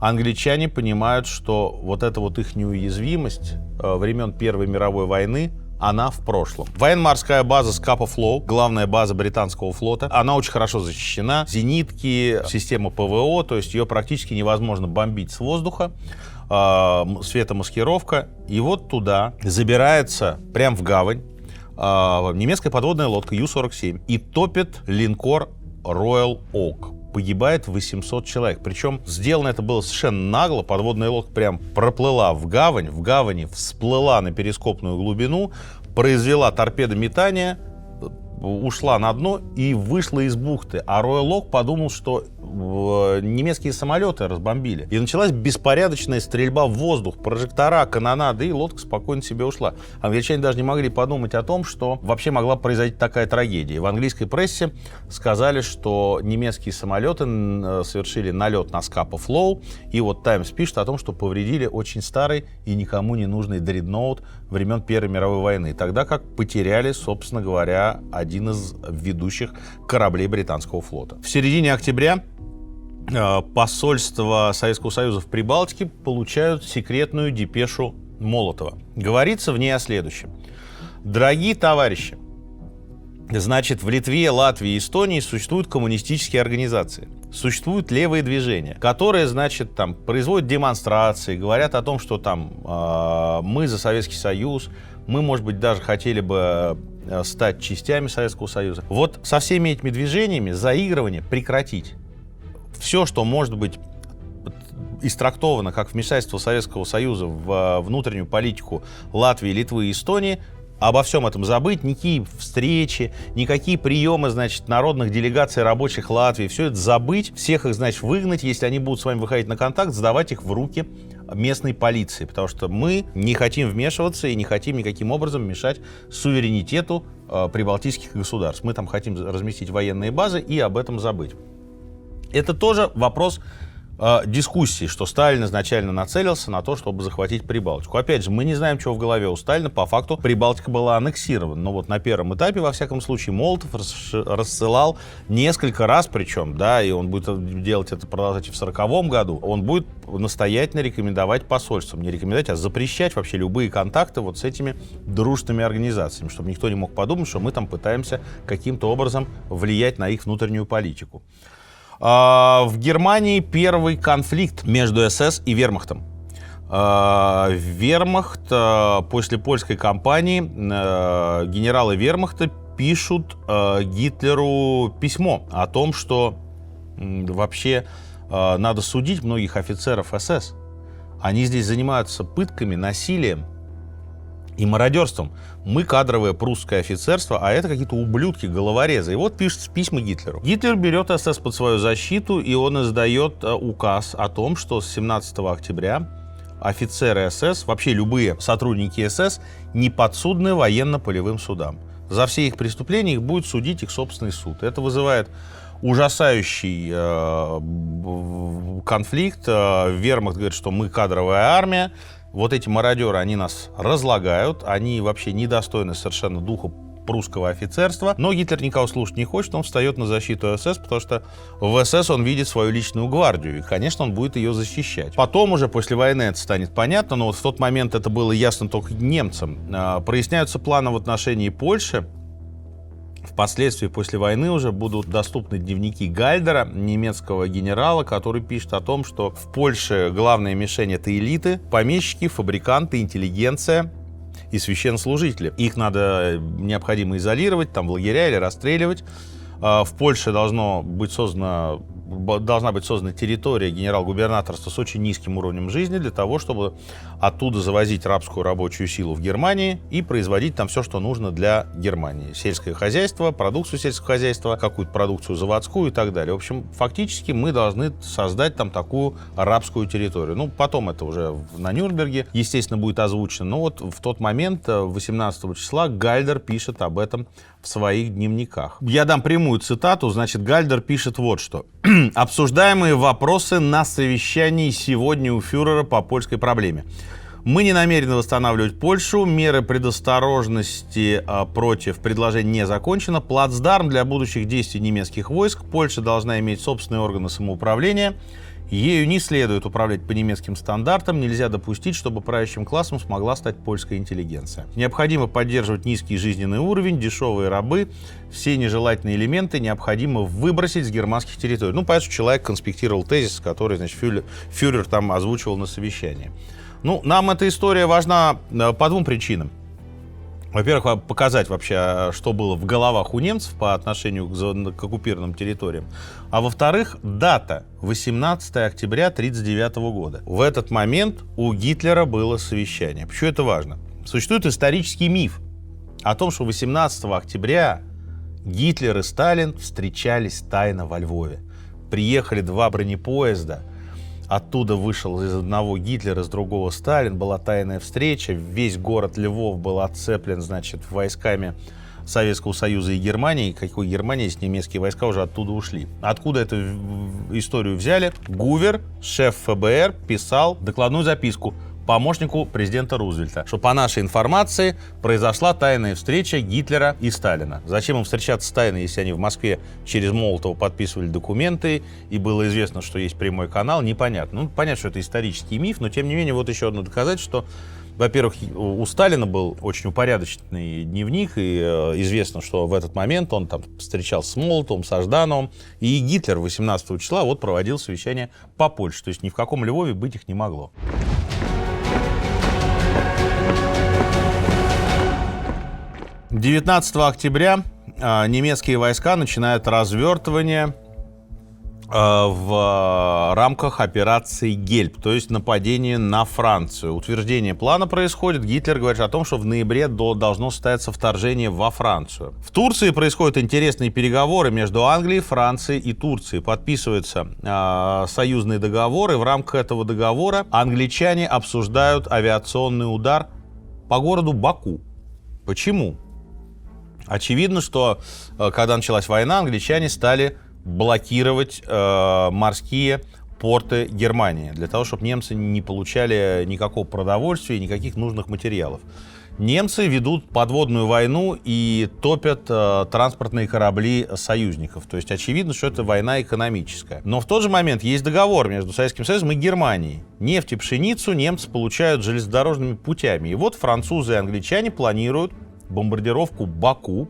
англичане понимают, что вот эта вот их неуязвимость времен Первой мировой войны, она в прошлом. Военно-морская база Scapa Flow, главная база британского флота, она очень хорошо защищена. Зенитки, система ПВО, то есть ее практически невозможно бомбить с воздуха. Светомаскировка. И вот туда забирается прямо в гавань немецкая подводная лодка Ю-47 и топит линкор Royal Oak. Погибает 800 человек. Причем сделано это было совершенно нагло. Подводная лодка прям проплыла в гавани всплыла на перископную глубину, произвела торпедометание, ушла на дно и вышла из бухты. А Royal Oak подумал, что немецкие самолеты разбомбили. И началась беспорядочная стрельба в воздух, прожектора, канонады, и лодка спокойно себе ушла. Англичане даже не могли подумать о том, что вообще могла произойти такая трагедия. В английской прессе сказали, что немецкие самолеты совершили налет на Scapa Flow, и вот Таймс пишет о том, что повредили очень старый и никому не нужный дредноут времен Первой мировой войны, тогда как потеряли, собственно говоря, один из ведущих кораблей британского флота. В середине октября посольство Советского Союза в Прибалтике получают секретную депешу Молотова. Говорится в ней о следующем. Дорогие товарищи, значит, в Литве, Латвии и Эстонии существуют коммунистические организации, существуют левые движения, которые, значит, там производят демонстрации, говорят о том, что там мы за Советский Союз, мы, может быть, даже хотели бы стать частями Советского Союза. Вот со всеми этими движениями заигрывание прекратить. Все, что может быть истрактовано как вмешательство Советского Союза в внутреннюю политику Латвии, Литвы и Эстонии, обо всем этом забыть, никакие встречи, никакие приемы, значит, народных делегаций рабочих Латвии, все это забыть, всех их, значит, выгнать, если они будут с вами выходить на контакт, сдавать их в руки местной полиции, потому что мы не хотим вмешиваться и не хотим никаким образом мешать суверенитету прибалтийских государств. Мы там хотим разместить военные базы и об этом забыть. Это тоже вопрос дискуссии, что Сталин изначально нацелился на то, чтобы захватить Прибалтику. Опять же, мы не знаем, чего в голове у Сталина. По факту Прибалтика была аннексирована. Но вот на первом этапе, во всяком случае, Молотов рассылал несколько раз, причем, да, и он будет делать это, продолжать и в 1940 году, он будет настоятельно рекомендовать посольствам. Не рекомендовать, а запрещать вообще любые контакты вот с этими дружными организациями, чтобы никто не мог подумать, что мы там пытаемся каким-то образом влиять на их внутреннюю политику. В Германии первый конфликт между СС и Вермахтом. Вермахт, после польской кампании, генералы вермахта пишут Гитлеру письмо о том, что вообще надо судить многих офицеров СС. Они здесь занимаются пытками, насилием и мародерством. Мы кадровое прусское офицерство, а это какие-то ублюдки, головорезы. И вот пишет письма Гитлеру. Гитлер берет СС под свою защиту, и он издает указ о том, что с 17 октября офицеры СС, вообще любые сотрудники СС, не подсудны военно-полевым судам. За все их преступления их будет судить их собственный суд. Это вызывает ужасающий конфликт. Вермахт говорит, что мы кадровая армия. Вот эти мародеры, они нас разлагают. Они вообще недостойны совершенно духа прусского офицерства. Но Гитлер никого слушать не хочет. Он встает на защиту СС, потому что в СС он видит свою личную гвардию. И, конечно, он будет ее защищать. Потом уже, после войны, это станет понятно. Но вот в тот момент это было ясно только немцам. Проясняются планы в отношении Польши. Впоследствии, после войны, уже будут доступны дневники Гальдера, немецкого генерала, который пишет о том, что в Польше главная мишень — это элиты, помещики, фабриканты, интеллигенция и священнослужители. Их необходимо изолировать, там, в лагеря или расстреливать. В Польше должна быть создана территория генерал-губернаторства с очень низким уровнем жизни для того, чтобы оттуда завозить рабскую рабочую силу в Германии и производить там все, что нужно для Германии. Сельское хозяйство, продукцию сельского хозяйства, какую-то продукцию заводскую и так далее. В общем, фактически мы должны создать там такую рабскую территорию. Ну, потом это уже на Нюрнберге, естественно, будет озвучено. Но вот в тот момент, 18 числа, Гальдер пишет об этом в своих дневниках. Я дам прямую цитату. Значит, Гальдер пишет вот что. «Обсуждаемые вопросы на совещании сегодня у фюрера по польской проблеме. Мы не намерены восстанавливать Польшу. Меры предосторожности против предложения не закончено. Плацдарм для будущих действий немецких войск. Польша должна иметь собственные органы самоуправления. Ею не следует управлять по немецким стандартам. Нельзя допустить, чтобы правящим классом смогла стать польская интеллигенция. Необходимо поддерживать низкий жизненный уровень, дешевые рабы. Все нежелательные элементы необходимо выбросить с германских территорий». Ну, понятно, что человек конспектировал тезис, который, значит, фюрер там озвучивал на совещании. Ну, нам эта история важна по двум причинам. Во-первых, показать вообще, что было в головах у немцев по отношению к оккупированным территориям. А во-вторых, дата 18 октября 1939 года. В этот момент у Гитлера было совещание. Почему это важно? Существует исторический миф о том, что 18 октября Гитлер и Сталин встречались тайно во Львове. Приехали два бронепоезда. Оттуда вышел из одного Гитлер, из другого Сталин. Была тайная встреча. Весь город Львов был отцеплен, значит, войсками Советского Союза и Германии. Какой Германии, если немецкие войска уже оттуда ушли? Откуда эту историю взяли? Гувер, шеф ФБР, писал докладную записку помощнику президента Рузвельта, что по нашей информации произошла тайная встреча Гитлера и Сталина. Зачем им встречаться тайно, если они в Москве через Молотова подписывали документы, и было известно, что есть прямой канал, непонятно. Ну, понятно, что это исторический миф, но тем не менее, вот еще одно доказательство, что, во-первых, у Сталина был очень упорядоченный дневник, и известно, что в этот момент он там встречался с Молотовым, со Ждановым, и Гитлер 18 числа вот проводил совещание по Польше, то есть ни в каком Львове быть их не могло. — 19 октября немецкие войска начинают развертывание в рамках операции «Гельб», то есть нападение на Францию. Утверждение плана происходит. Гитлер говорит о том, что в ноябре должно состояться вторжение во Францию. В Турции происходят интересные переговоры между Англией, Францией и Турцией. Подписываются союзные договоры. В рамках этого договора англичане обсуждают авиационный удар по городу Баку. Почему? Очевидно, что когда началась война, англичане стали блокировать морские порты Германии для того, чтобы немцы не получали никакого продовольствия и никаких нужных материалов. Немцы ведут подводную войну и топят транспортные корабли союзников. То есть очевидно, что это война экономическая. Но в тот же момент есть договор между Советским Союзом и Германией. Нефть и пшеницу немцы получают железнодорожными путями. И вот французы и англичане планируют бомбардировку Баку,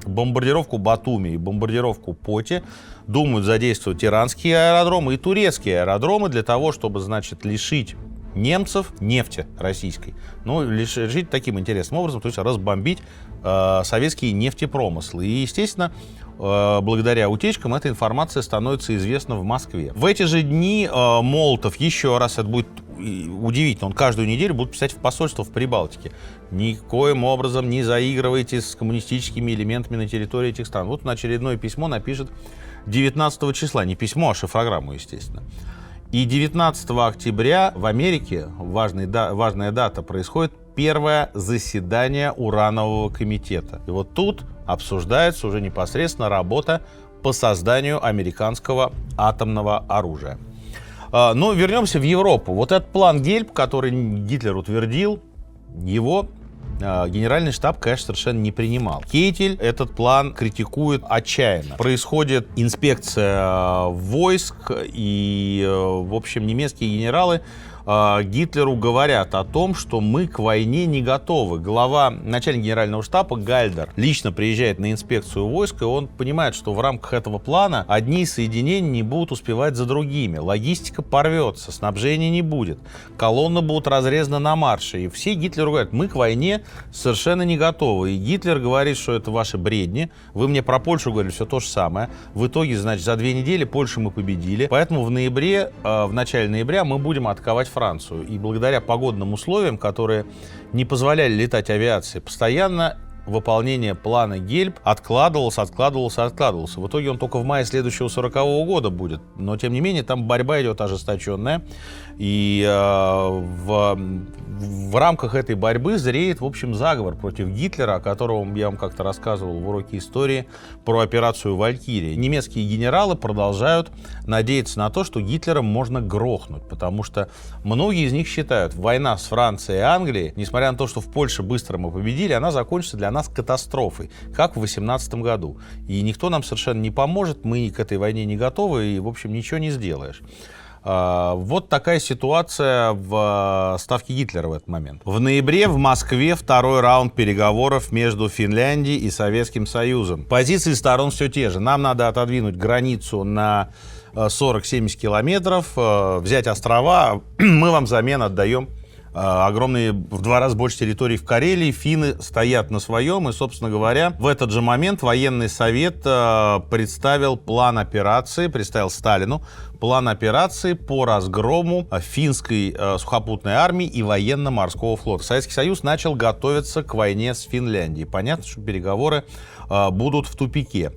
бомбардировку Батуми и бомбардировку Поти. Думают задействовать иранские аэродромы и турецкие аэродромы для того, чтобы, значит, лишить немцев нефти российской. Ну, решить таким интересным образом, то есть разбомбить советские нефтепромыслы. И, естественно, благодаря утечкам эта информация становится известна в Москве. В эти же дни Молотов еще раз, это будет удивительно, он каждую неделю будет писать в посольство в Прибалтике: никоим образом не заигрывайте с коммунистическими элементами на территории этих стран. Вот он очередное письмо напишет 19 числа, не письмо, а шифрограмму, естественно. И 19 октября в Америке, важная дата, происходит первое заседание Уранового комитета. И вот тут обсуждается уже непосредственно работа по созданию американского атомного оружия. Но вернемся в Европу. Вот этот план Гельб, который Гитлер утвердил, его Генеральный штаб, конечно, совершенно не принимал. Кейтель этот план критикует отчаянно. Происходит инспекция войск, и, в общем, немецкие генералы Гитлеру говорят о том, что мы к войне не готовы. Начальник генерального штаба Гальдер лично приезжает на инспекцию войск, и он понимает, что в рамках этого плана одни соединения не будут успевать за другими. Логистика порвется, снабжения не будет, колонны будут разрезаны на марше. И все Гитлеру говорят: мы к войне совершенно не готовы. И Гитлер говорит, что это ваши бредни. Вы мне про Польшу говорили все то же самое. В итоге, значит, за 2 недели Польшу мы победили. Поэтому в начале ноября мы будем атаковать Францию. И благодаря погодным условиям, которые не позволяли летать авиации, постоянно выполнение плана Гельб откладывалось. В итоге он только в мае следующего 40-го года будет. Но, тем не менее, там борьба идет ожесточенная. И в рамках этой борьбы зреет, в общем, заговор против Гитлера, о котором я вам как-то рассказывал в уроке истории про операцию «Валькирия». Немецкие генералы продолжают надеяться на то, что Гитлера можно грохнуть, потому что многие из них считают, война с Францией и Англией, несмотря на то, что в Польше быстро мы победили, она закончится для нас катастрофой, как в 18 году. И никто нам совершенно не поможет, мы к этой войне не готовы, и, в общем, ничего не сделаешь. Вот такая ситуация в ставке Гитлера в этот момент. В ноябре в Москве второй раунд переговоров между Финляндией и Советским Союзом. Позиции сторон все те же. Нам надо отодвинуть границу на 40-70 километров, взять острова, мы вам взамен отдаем огромные, в 2 раза больше территорий в Карелии. Финны стоят на своем, и, собственно говоря, в этот же момент военный совет представил Сталину план операции по разгрому финской сухопутной армии и военно-морского флота. Советский Союз начал готовиться к войне с Финляндией. Понятно, что переговоры будут в тупике.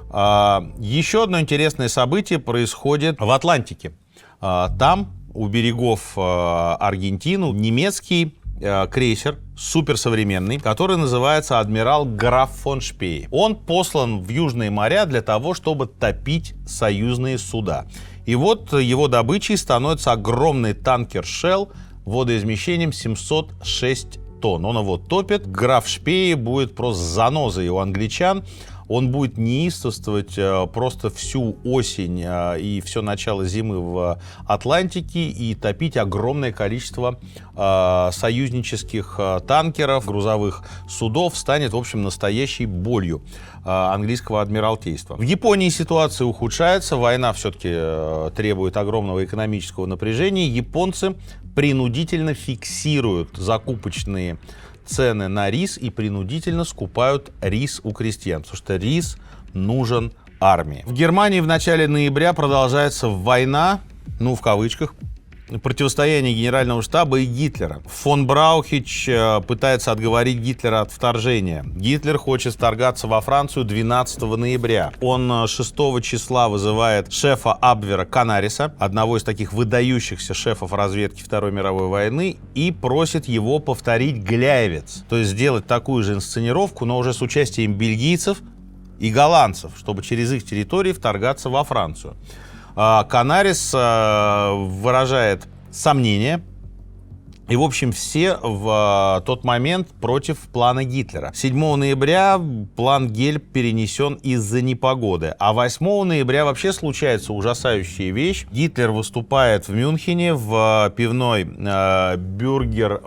Еще одно интересное событие происходит в Атлантике. Там, у берегов Аргентины, немецкий крейсер суперсовременный, который называется «Адмирал Граф фон Шпее». Он послан в Южные моря для того, чтобы топить союзные суда. И вот его добычей становится огромный танкер «Шелл» водоизмещением 706 тонн. Он его топит. Граф Шпее будет просто занозой у англичан. Он будет неистовствовать просто всю осень и все начало зимы в Атлантике и топить огромное количество союзнических танкеров, грузовых судов, станет, в общем, настоящей болью английского адмиралтейства. В Японии ситуация ухудшается, война все-таки требует огромного экономического напряжения. Японцы принудительно фиксируют закупочные цены на рис и принудительно скупают рис у крестьян, потому что рис нужен армии. В Германии в начале ноября продолжается война, ну, в кавычках, противостояние Генерального штаба и Гитлера. Фон Браухич пытается отговорить Гитлера от вторжения. Гитлер хочет вторгаться во Францию 12 ноября. Он 6 числа вызывает шефа Абвера Канариса, одного из таких выдающихся шефов разведки Второй мировой войны, и просит его повторить Гляйвец, то есть сделать такую же инсценировку, но уже с участием бельгийцев и голландцев, чтобы через их территории вторгаться во Францию. Канарис выражает сомнение И, в общем, все в тот момент против плана Гитлера. 7 ноября план Гельб перенесен из-за непогоды. А 8 ноября вообще случается ужасающая вещь. Гитлер выступает в Мюнхене в пивной Бюргер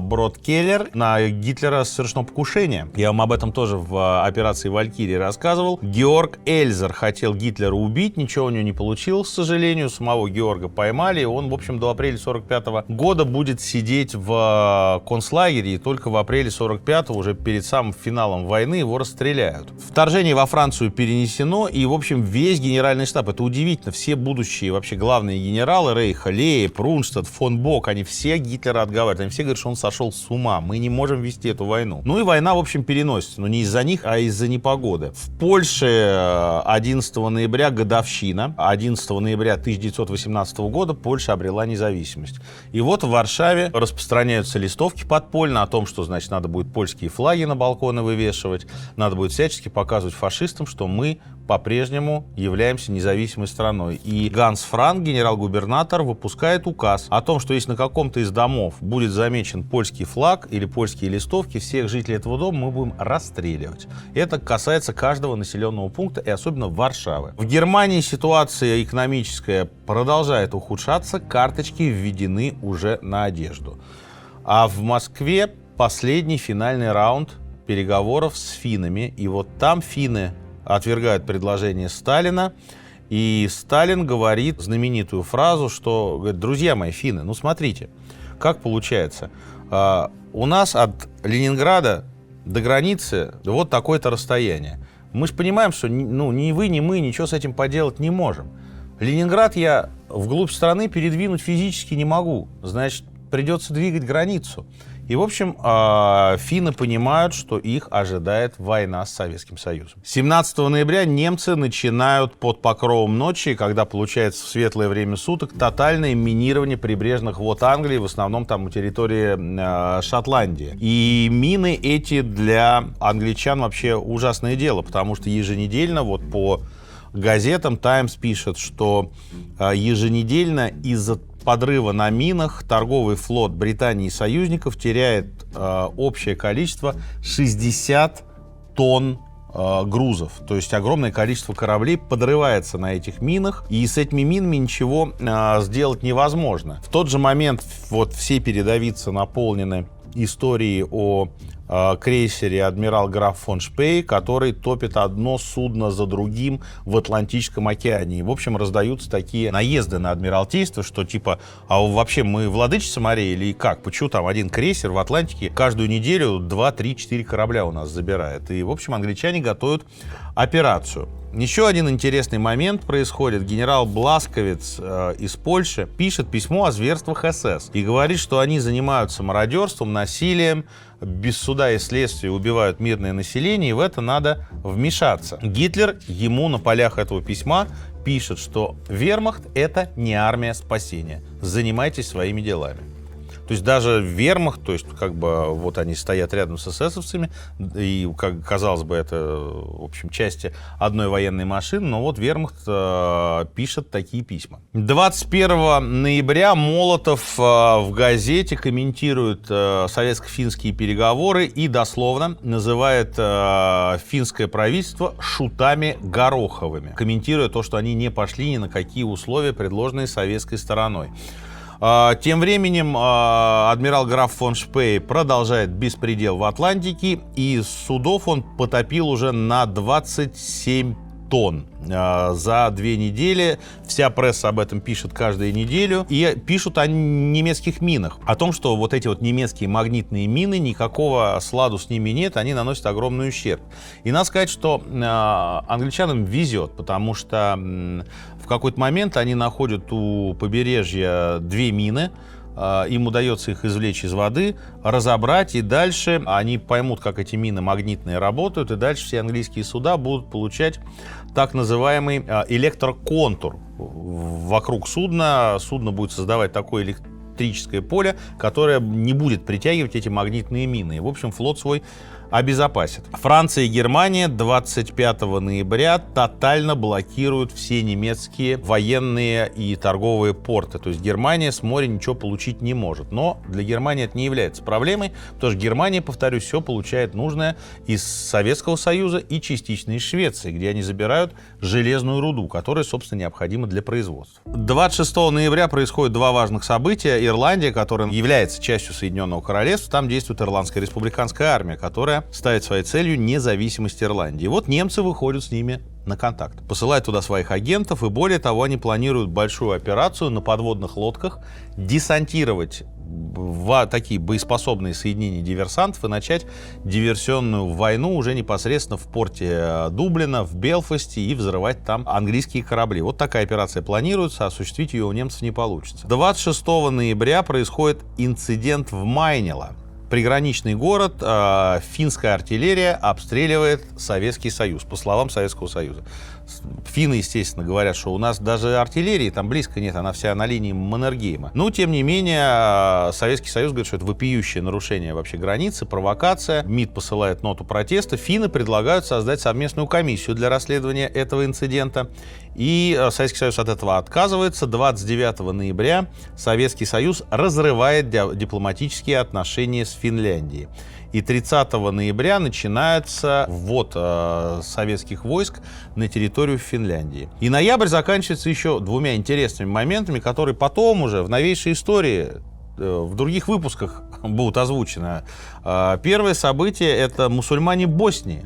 Бродкеллер. На Гитлера совершено покушение. Я вам об этом тоже в операции «Валькирия» рассказывал. Георг Эльзер хотел Гитлера убить, ничего у него не получилось, к сожалению. Самого Георга поймали, и он, в общем, до апреля 1945 года будет сидеть в концлагере, и только в апреле 1945 уже перед самым финалом войны его расстреляют. Вторжение во Францию перенесено, и, в общем, весь генеральный штаб, это удивительно, все будущие вообще главные генералы Рейха, Лейб, Рунштадт, фон Бок, они все Гитлера отговаривают, они все говорят, что он сошел с ума, мы не можем вести эту войну. Ну и война, в общем, переносится, но не из-за них, а из-за непогоды. В Польше 11 ноября годовщина, 11 ноября 1918 года Польша обрела независимость. И вот в Варшаве распространяются листовки подпольно о том, что, значит, надо будет польские флаги на балконы вывешивать, надо будет всячески показывать фашистам, что мы по-прежнему являемся независимой страной. И Ганс Франк, генерал-губернатор, выпускает указ о том, что если на каком-то из домов будет замечен польский флаг или польские листовки, всех жителей этого дома мы будем расстреливать. Это касается каждого населенного пункта и особенно Варшавы. В Германии ситуация экономическая продолжает ухудшаться, карточки введены уже на одежду. А в Москве последний финальный раунд переговоров с финнами. И вот там финны отвергают предложение Сталина. И Сталин говорит знаменитую фразу, что, говорит, друзья мои, финны, ну смотрите, как получается. У нас от Ленинграда до границы вот такое-то расстояние. Мы же понимаем, что ни вы, ни мы ничего с этим поделать не можем. Ленинград я вглубь страны передвинуть физически не могу. Значит, придется двигать границу. И, в общем, финны понимают, что их ожидает война с Советским Союзом. 17 ноября немцы начинают под покровом ночи, когда получается в светлое время суток, тотальное минирование прибрежных вод Англии, в основном там у территории Шотландии. И мины эти для англичан вообще ужасное дело, потому что еженедельно вот по газетам «Таймс» пишет, что еженедельно из-за подрыва на минах торговый флот Британии и союзников теряет общее количество 60 тонн грузов. То есть огромное количество кораблей подрывается на этих минах, и с этими минами ничего сделать невозможно. В тот же момент вот все передовицы наполнены историей о крейсере «Адмирал граф фон Шпей», который топит одно судно за другим в Атлантическом океане. И, в общем, раздаются такие наезды на Адмиралтейство, что типа, а вообще мы владычица морей или как? Почему там один крейсер в Атлантике каждую неделю 2, 3, 4 корабля у нас забирает? И, в общем, англичане готовят операцию. Еще один интересный момент происходит. Генерал Бласковец из Польши пишет письмо о зверствах СС и говорит, что они занимаются мародерством, насилием, без суда и следствия убивают мирное население, и в это надо вмешаться. Гитлер ему на полях этого письма пишет, что вермахт — это не армия спасения. Занимайтесь своими делами. То есть даже вермахт, то есть как бы вот они стоят рядом с эсэсовцами, и, как казалось бы, это, в общем, части одной военной машины, но вот вермахт пишет такие письма. 21 ноября Молотов в газете комментирует советско-финские переговоры и дословно называет финское правительство шутами Гороховыми, комментируя то, что они не пошли ни на какие условия, предложенные советской стороной. Тем временем адмирал граф фон Шпей продолжает беспредел в Атлантике, и судов он потопил уже на 27 тонн за 2 недели. Вся пресса об этом пишет каждую неделю. И пишут о немецких минах. О том, что вот эти вот немецкие магнитные мины, никакого сладу с ними нет, они наносят огромный ущерб. И надо сказать, что англичанам везет, потому что в какой-то момент они находят у побережья 2 мины. Им удается их извлечь из воды, разобрать, и дальше они поймут, как эти мины магнитные работают, и дальше все английские суда будут получать так называемый электроконтур вокруг судна. Судно будет создавать такое электрическое поле, которое не будет притягивать эти магнитные мины. И, в общем, флот свой обезопасит. Франция и Германия 25 ноября тотально блокируют все немецкие военные и торговые порты. То есть Германия с моря ничего получить не может. Но для Германии это не является проблемой, потому что Германия, повторюсь, все получает нужное из Советского Союза и частично из Швеции, где они забирают железную руду, которая, собственно, необходима для производства. 26 ноября происходит два важных события. Ирландия, которая является частью Соединенного Королевства, там действует Ирландская республиканская армия, которая ставит своей целью независимость Ирландии. И вот немцы выходят с ними на контакт, посылают туда своих агентов, и более того, они планируют большую операцию на подводных лодках, десантировать в такие боеспособные соединения диверсантов и начать диверсионную войну уже непосредственно в порте Дублина, в Белфасте, и взрывать там английские корабли. Вот такая операция планируется, осуществить ее у немцев не получится. 26 ноября происходит инцидент в Майнило. Приграничный город, финская артиллерия обстреливает Советский Союз, по словам Советского Союза. Финны, естественно, говорят, что у нас даже артиллерии там близко нет, она вся на линии Маннергейма. Но, тем не менее, Советский Союз говорит, что это вопиющее нарушение вообще границы, провокация. МИД посылает ноту протеста. Финны предлагают создать совместную комиссию для расследования этого инцидента. И Советский Союз от этого отказывается. 29 ноября Советский Союз разрывает дипломатические отношения с Финляндией. И 30 ноября начинается ввод советских войск на территорию Финляндии. И ноябрь заканчивается еще двумя интересными моментами, которые потом уже в новейшей истории в других выпусках будут озвучены. Первое событие — это мусульмане Боснии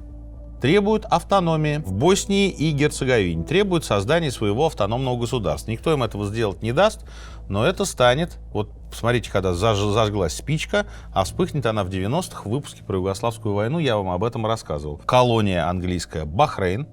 требуют автономии в Боснии и Герцеговине, требуют создания своего автономного государства. Никто им этого сделать не даст, но это станет, вот посмотрите, когда зажглась спичка, а вспыхнет она в 90-х, в выпуске про Югославскую войну я вам об этом рассказывал. Колония английская Бахрейн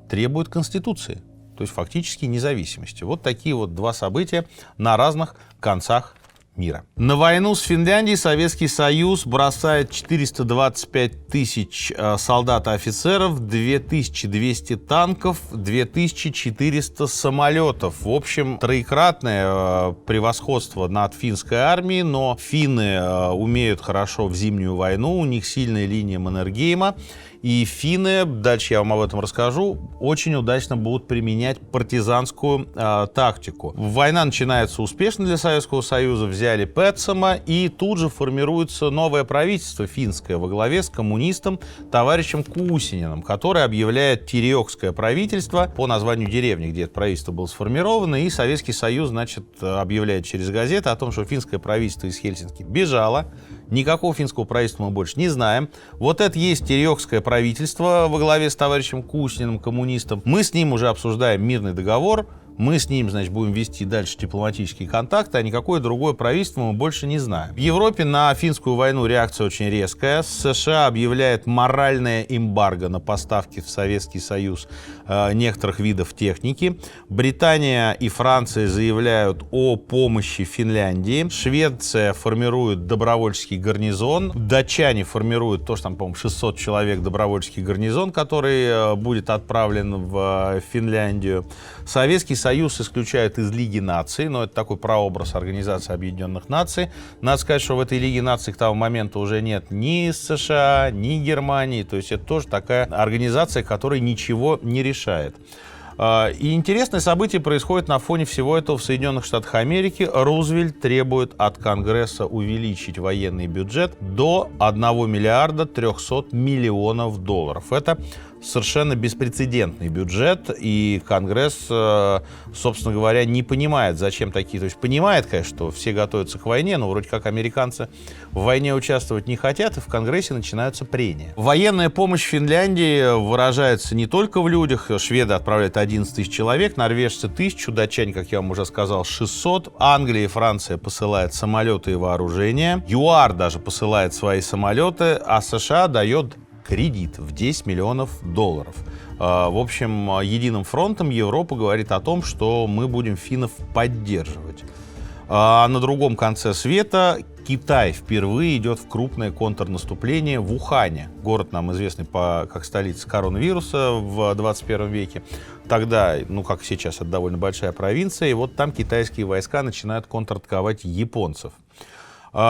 требует конституции, то есть фактически независимости. Вот такие вот два события на разных концах мира. На войну с Финляндией Советский Союз бросает 425 тысяч солдат и офицеров, 2200 танков, 2400 самолетов. В общем, троекратное превосходство над финской армией, но финны умеют хорошо в зимнюю войну, у них сильная линия Маннергейма. И финны, дальше я вам об этом расскажу, очень удачно будут применять партизанскую тактику. Война начинается успешно для Советского Союза, взяли Петсома, и тут же формируется новое правительство финское во главе с коммунистом товарищем Кусининым, который объявляет Тереокское правительство по названию деревни, где это правительство было сформировано, и Советский Союз, значит, объявляет через газеты о том, что финское правительство из Хельсинки бежало, никакого финского правительства мы больше не знаем. Вот это есть Тереокское правительство во главе с товарищем Кусининым, коммунистом. Мы с ним уже обсуждаем мирный договор, мы с ним, значит, будем вести дальше дипломатические контакты, а никакое другое правительство мы больше не знаем. В Европе на финскую войну реакция очень резкая. США объявляет моральное эмбарго на поставки в Советский Союз некоторых видов техники. Британия и Франция заявляют о помощи Финляндии. Швеция формирует добровольческий гарнизон. Датчане формируют тоже, там, по-моему, 600 человек добровольческий гарнизон, который будет отправлен в Финляндию. Советский Союз исключают из Лиги наций, но это такой прообраз Организации Объединенных Наций. Надо сказать, что в этой Лиге наций к тому моменту уже нет ни США, ни Германии, то есть это тоже такая организация, которая ничего не решает. И интересное событие происходит на фоне всего этого в Соединенных Штатах Америки. Рузвельт требует от Конгресса увеличить военный бюджет до 1 миллиарда 300 миллионов долларов. Это совершенно беспрецедентный бюджет, и Конгресс, собственно говоря, не понимает, зачем такие... То есть понимает, конечно, что все готовятся к войне, но вроде как американцы в войне участвовать не хотят, и в Конгрессе начинаются прения. Военная помощь Финляндии выражается не только в людях. Шведы отправляют 11 тысяч человек, норвежцы 1000, датчане, как я вам уже сказал, 600. Англия и Франция посылают самолеты и вооружение. ЮАР даже посылает свои самолеты, а США дает кредит в 10 миллионов долларов. В общем, единым фронтом Европа говорит о том, что мы будем финнов поддерживать. А на другом конце света Китай впервые идет в крупное контрнаступление в Ухане. Город нам известный как столица коронавируса в 21 веке. Тогда, ну как сейчас, это довольно большая провинция, и вот там китайские войска начинают контратаковать японцев.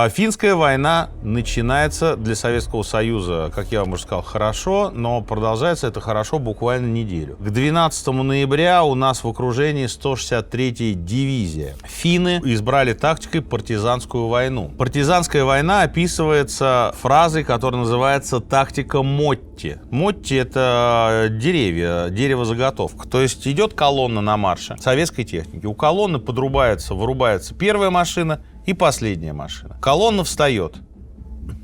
Финская война начинается для Советского Союза, как я вам уже сказал, хорошо, но продолжается это хорошо буквально неделю. К 12 ноября у нас в окружении 163-я дивизия. Финны избрали тактикой партизанскую войну. Партизанская война описывается фразой, которая называется «тактика Мотти». Мотти — это деревья, дерево-заготовка. То есть идет колонна на марше советской техники. У колонны вырубается первая машина и последняя машина. Колонна встает.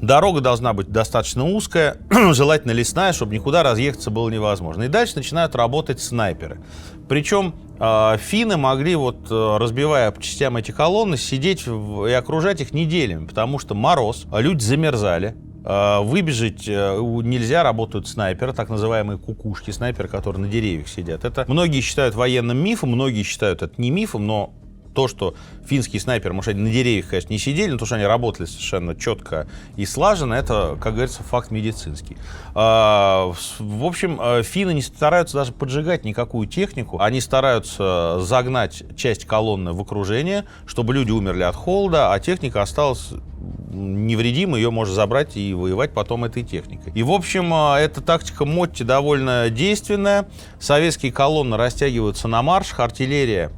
Дорога должна быть достаточно узкая, желательно лесная, чтобы никуда разъехаться было невозможно. И дальше начинают работать снайперы. Причем финны могли, разбивая по частям эти колонны, сидеть и окружать их неделями, потому что мороз, люди замерзали. Выбежать нельзя, работают снайперы, так называемые кукушки, снайперы, которые на деревьях сидят. Это многие считают военным мифом, многие считают это не мифом, но то, что финские снайперы, может, они на деревьях, конечно, не сидели, но то, что они работали совершенно четко и слаженно, это, как говорится, факт медицинский. В общем, финны не стараются даже поджигать никакую технику, они стараются загнать часть колонны в окружение, чтобы люди умерли от холода, а техника осталась невредимой, ее можно забрать и воевать потом этой техникой. И, в общем, эта тактика Мотти довольно действенная. Советские колонны растягиваются на маршах, артиллерия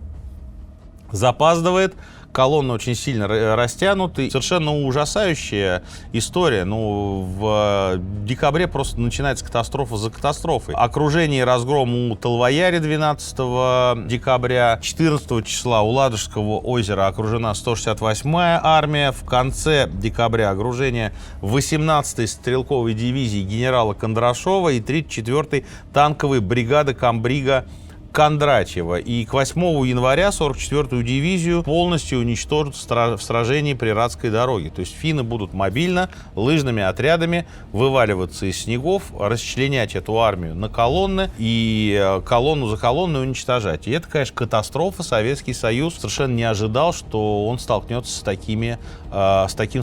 запаздывает, колонны очень сильно растянуты. Совершенно ужасающая история. В декабре просто начинается катастрофа за катастрофой. Окружение и разгром у Талваяри 12 декабря. 14 числа у Ладожского озера окружена 168-я армия. В конце декабря окружение 18-й стрелковой дивизии генерала Кондрашова и 34-й танковой бригады комбрига Кондратьева. И к 8 января 44-ю дивизию полностью уничтожат в сражении при Радской дороге. То есть финны будут мобильно, лыжными отрядами вываливаться из снегов, расчленять эту армию на колонны и колонну за колонной уничтожать. И это, конечно, катастрофа. Советский Союз совершенно не ожидал, что он столкнется с таким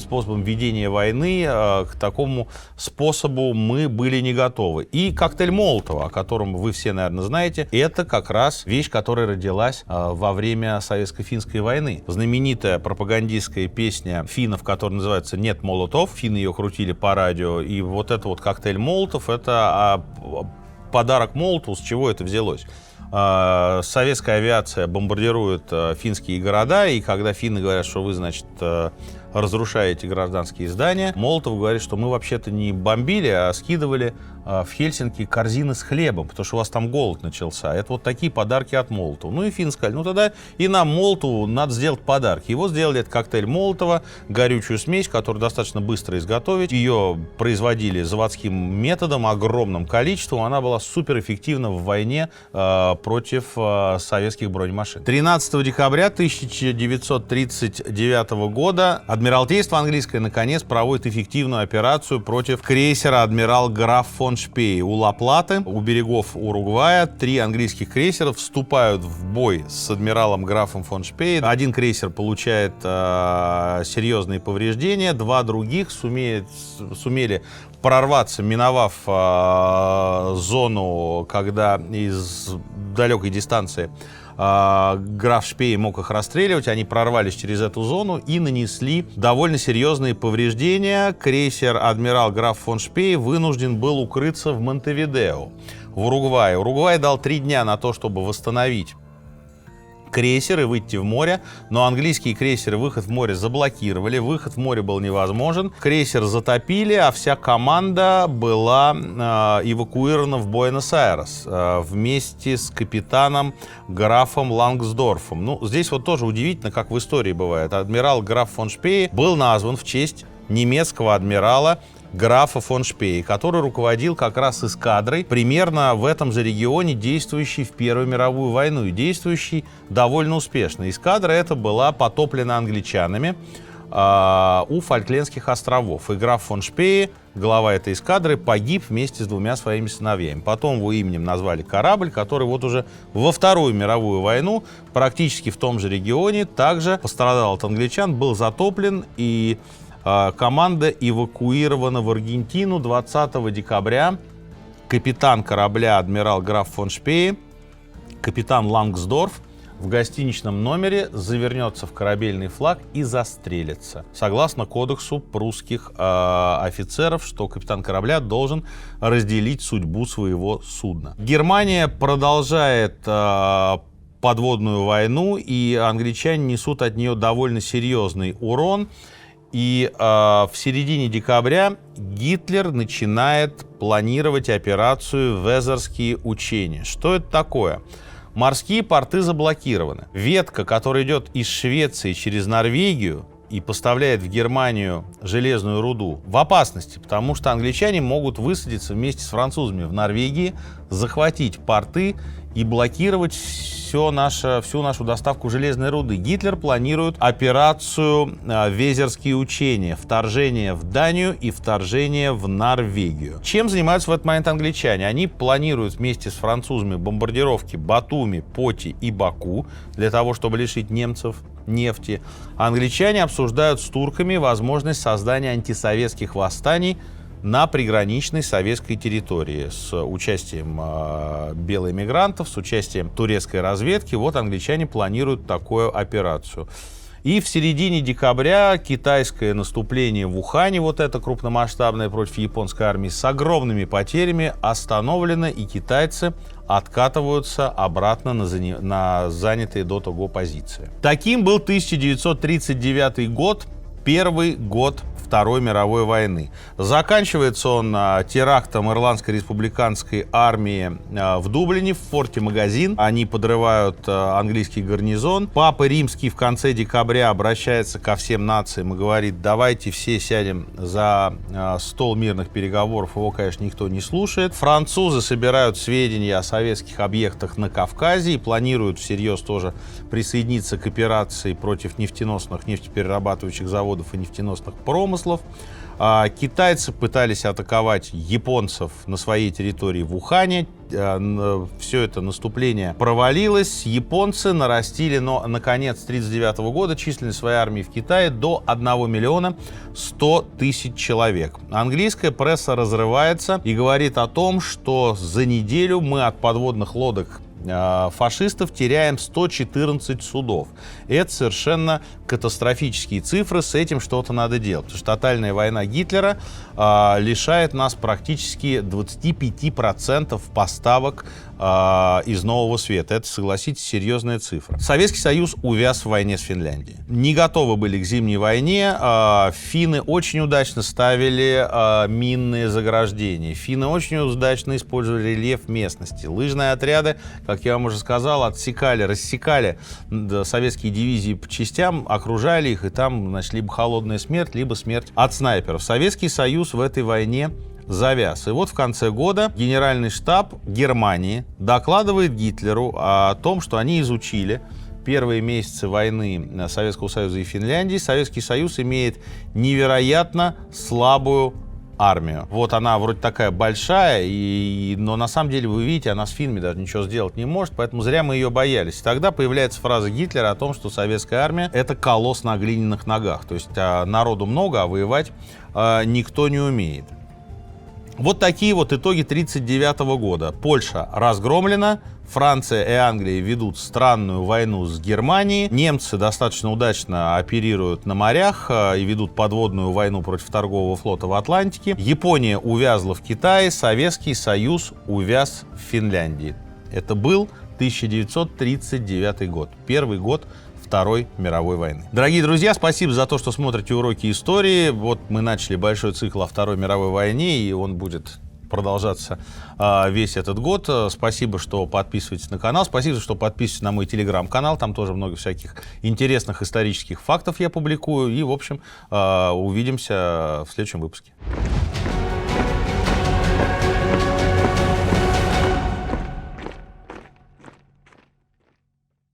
способом ведения войны. К такому способу мы были не готовы. И коктейль Молотова, о котором вы все, наверное, знаете, это как раз вещь, которая родилась во время Советско-финской войны. Знаменитая пропагандистская песня финнов, которая называется «Нет Молотов». Финны ее крутили по радио. И вот это коктейль Молотов — это подарок Молотову. С чего это взялось? Советская авиация бомбардирует финские города, и когда финны говорят, что вы, значит, разрушаете гражданские здания, Молотов говорит, что мы вообще-то не бомбили, а скидывали в Хельсинки корзины с хлебом, потому что у вас там голод начался. Это такие подарки от Молотова. Ну и финны сказали, тогда и нам, Молотову, надо сделать подарки. Его сделали этот коктейль Молотова, горючую смесь, которую достаточно быстро изготовить. Ее производили заводским методом, огромным количеством. Она была суперэффективна в войне против советских бронемашин. 13 декабря 1939 года Адмиралтейство английское наконец проводит эффективную операцию против крейсера «Адмирал граф фон Шпей» у Ла-Платы, у берегов Уругвая. 3 английских крейсера вступают в бой с адмиралом графом фон Шпей. Один крейсер получает серьезные повреждения, 2 других сумели прорваться, миновав зону, когда из далекой дистанции граф Шпей мог их расстреливать. Они прорвались через эту зону и нанесли довольно серьезные повреждения. Крейсер «Адмирал граф фон Шпей» вынужден был укрыться в Монтевидео, в Уругвае. Уругвай дал 3 дня на то, чтобы восстановить крейсер и выйти в море, но английские крейсеры выход в море заблокировали, выход в море был невозможен, крейсер затопили, а вся команда была эвакуирована в Буэнос-Айрес вместе с капитаном графом Лангсдорфом. Здесь тоже удивительно, как в истории бывает. Адмирал граф фон Шпей был назван в честь немецкого адмирала графа фон Шпей, который руководил как раз эскадрой, примерно в этом же регионе, действующей в Первую мировую войну, и действующей довольно успешно. Эскадра эта была потоплена англичанами у Фольклендских островов. И граф фон Шпей, глава этой эскадры, погиб вместе с 2 своими сыновьями. Потом его именем назвали корабль, который уже во Вторую мировую войну практически в том же регионе также пострадал от англичан, был затоплен, и команда эвакуирована в Аргентину 20 декабря. Капитан корабля адмирал граф фон Шпей, капитан Лангсдорф, в гостиничном номере завернется в корабельный флаг и застрелится. Согласно кодексу прусских офицеров, что капитан корабля должен разделить судьбу своего судна. Германия продолжает подводную войну, и англичане несут от нее довольно серьезный урон. И в середине декабря Гитлер начинает планировать операцию «Везерские учения». Что это такое? Морские порты заблокированы. Ветка, которая идет из Швеции через Норвегию и поставляет в Германию железную руду, в опасности, потому что англичане могут высадиться вместе с французами в Норвегии, захватить порты и блокировать всю нашу доставку железной руды. Гитлер планирует операцию «Везерские учения», вторжение в Данию и вторжение в Норвегию. Чем занимаются в этот момент англичане? Они планируют вместе с французами бомбардировки Батуми, Поти и Баку для того, чтобы лишить немцев нефти. Англичане обсуждают с турками возможность создания антисоветских восстаний на приграничной советской территории с участием белоэмигрантов, с участием турецкой разведки. Вот англичане планируют такую операцию. И в середине декабря китайское наступление в Ухане, вот это крупномасштабное против японской армии, с огромными потерями остановлено, и китайцы откатываются обратно на занятые до того позиции. Таким был 1939 год, первый год Второй мировой войны. Заканчивается он терактом Ирландской республиканской армии в Дублине, в форте Магазин. Они подрывают английский гарнизон. Папа Римский в конце декабря обращается ко всем нациям и говорит: давайте все сядем за стол мирных переговоров. Его, конечно, никто не слушает. Французы собирают сведения о советских объектах на Кавказе и планируют всерьез тоже присоединиться к операции против нефтеносных, нефтеперерабатывающих заводов и нефтеносных промыслов. Китайцы пытались атаковать японцев на своей территории в Ухане. Все это наступление провалилось. Японцы нарастили, но наконец 1939 года численность своей армии в Китае до 1 миллиона 100 тысяч человек. Английская пресса разрывается и говорит о том, что за неделю мы от подводных лодок фашистов теряем 114 судов. Это совершенно катастрофические цифры, с этим что-то надо делать. Потому что тотальная война Гитлера лишает нас практически 25% поставок из Нового Света. Это, согласитесь, серьезная цифра. Советский Союз увяз в войне с Финляндией. Не готовы были к зимней войне. Финны очень удачно ставили минные заграждения. Финны очень удачно использовали рельеф местности. Лыжные отряды, как я вам уже сказал, рассекали советские дивизии по частям, окружали их, и там, значит, либо холодная смерть, либо смерть от снайперов. Советский Союз в этой войне завяз. И вот в конце года Генеральный штаб Германии докладывает Гитлеру о том, что они изучили первые месяцы войны Советского Союза и Финляндии. Советский Союз имеет невероятно слабую армию. Вот она вроде такая большая, но на самом деле, вы видите, она с финнами даже ничего сделать не может, поэтому зря мы ее боялись. И тогда появляется фраза Гитлера о том, что советская армия — это колосс на глиняных ногах. То есть народу много, а воевать никто не умеет. Вот такие вот итоги 1939 года. Польша разгромлена, Франция и Англия ведут странную войну с Германией, немцы достаточно удачно оперируют на морях и ведут подводную войну против торгового флота в Атлантике, Япония увязла в Китае, Советский Союз увяз в Финляндии. Это был 1939 год, первый год Второй мировой войны. Дорогие друзья, спасибо за то, что смотрите уроки истории. Вот мы начали большой цикл о Второй мировой войне, и он будет продолжаться весь этот год. Спасибо, что подписываетесь на канал. Спасибо, что подписываетесь на мой телеграм-канал. Там тоже много всяких интересных исторических фактов я публикую. И, в общем, увидимся в следующем выпуске.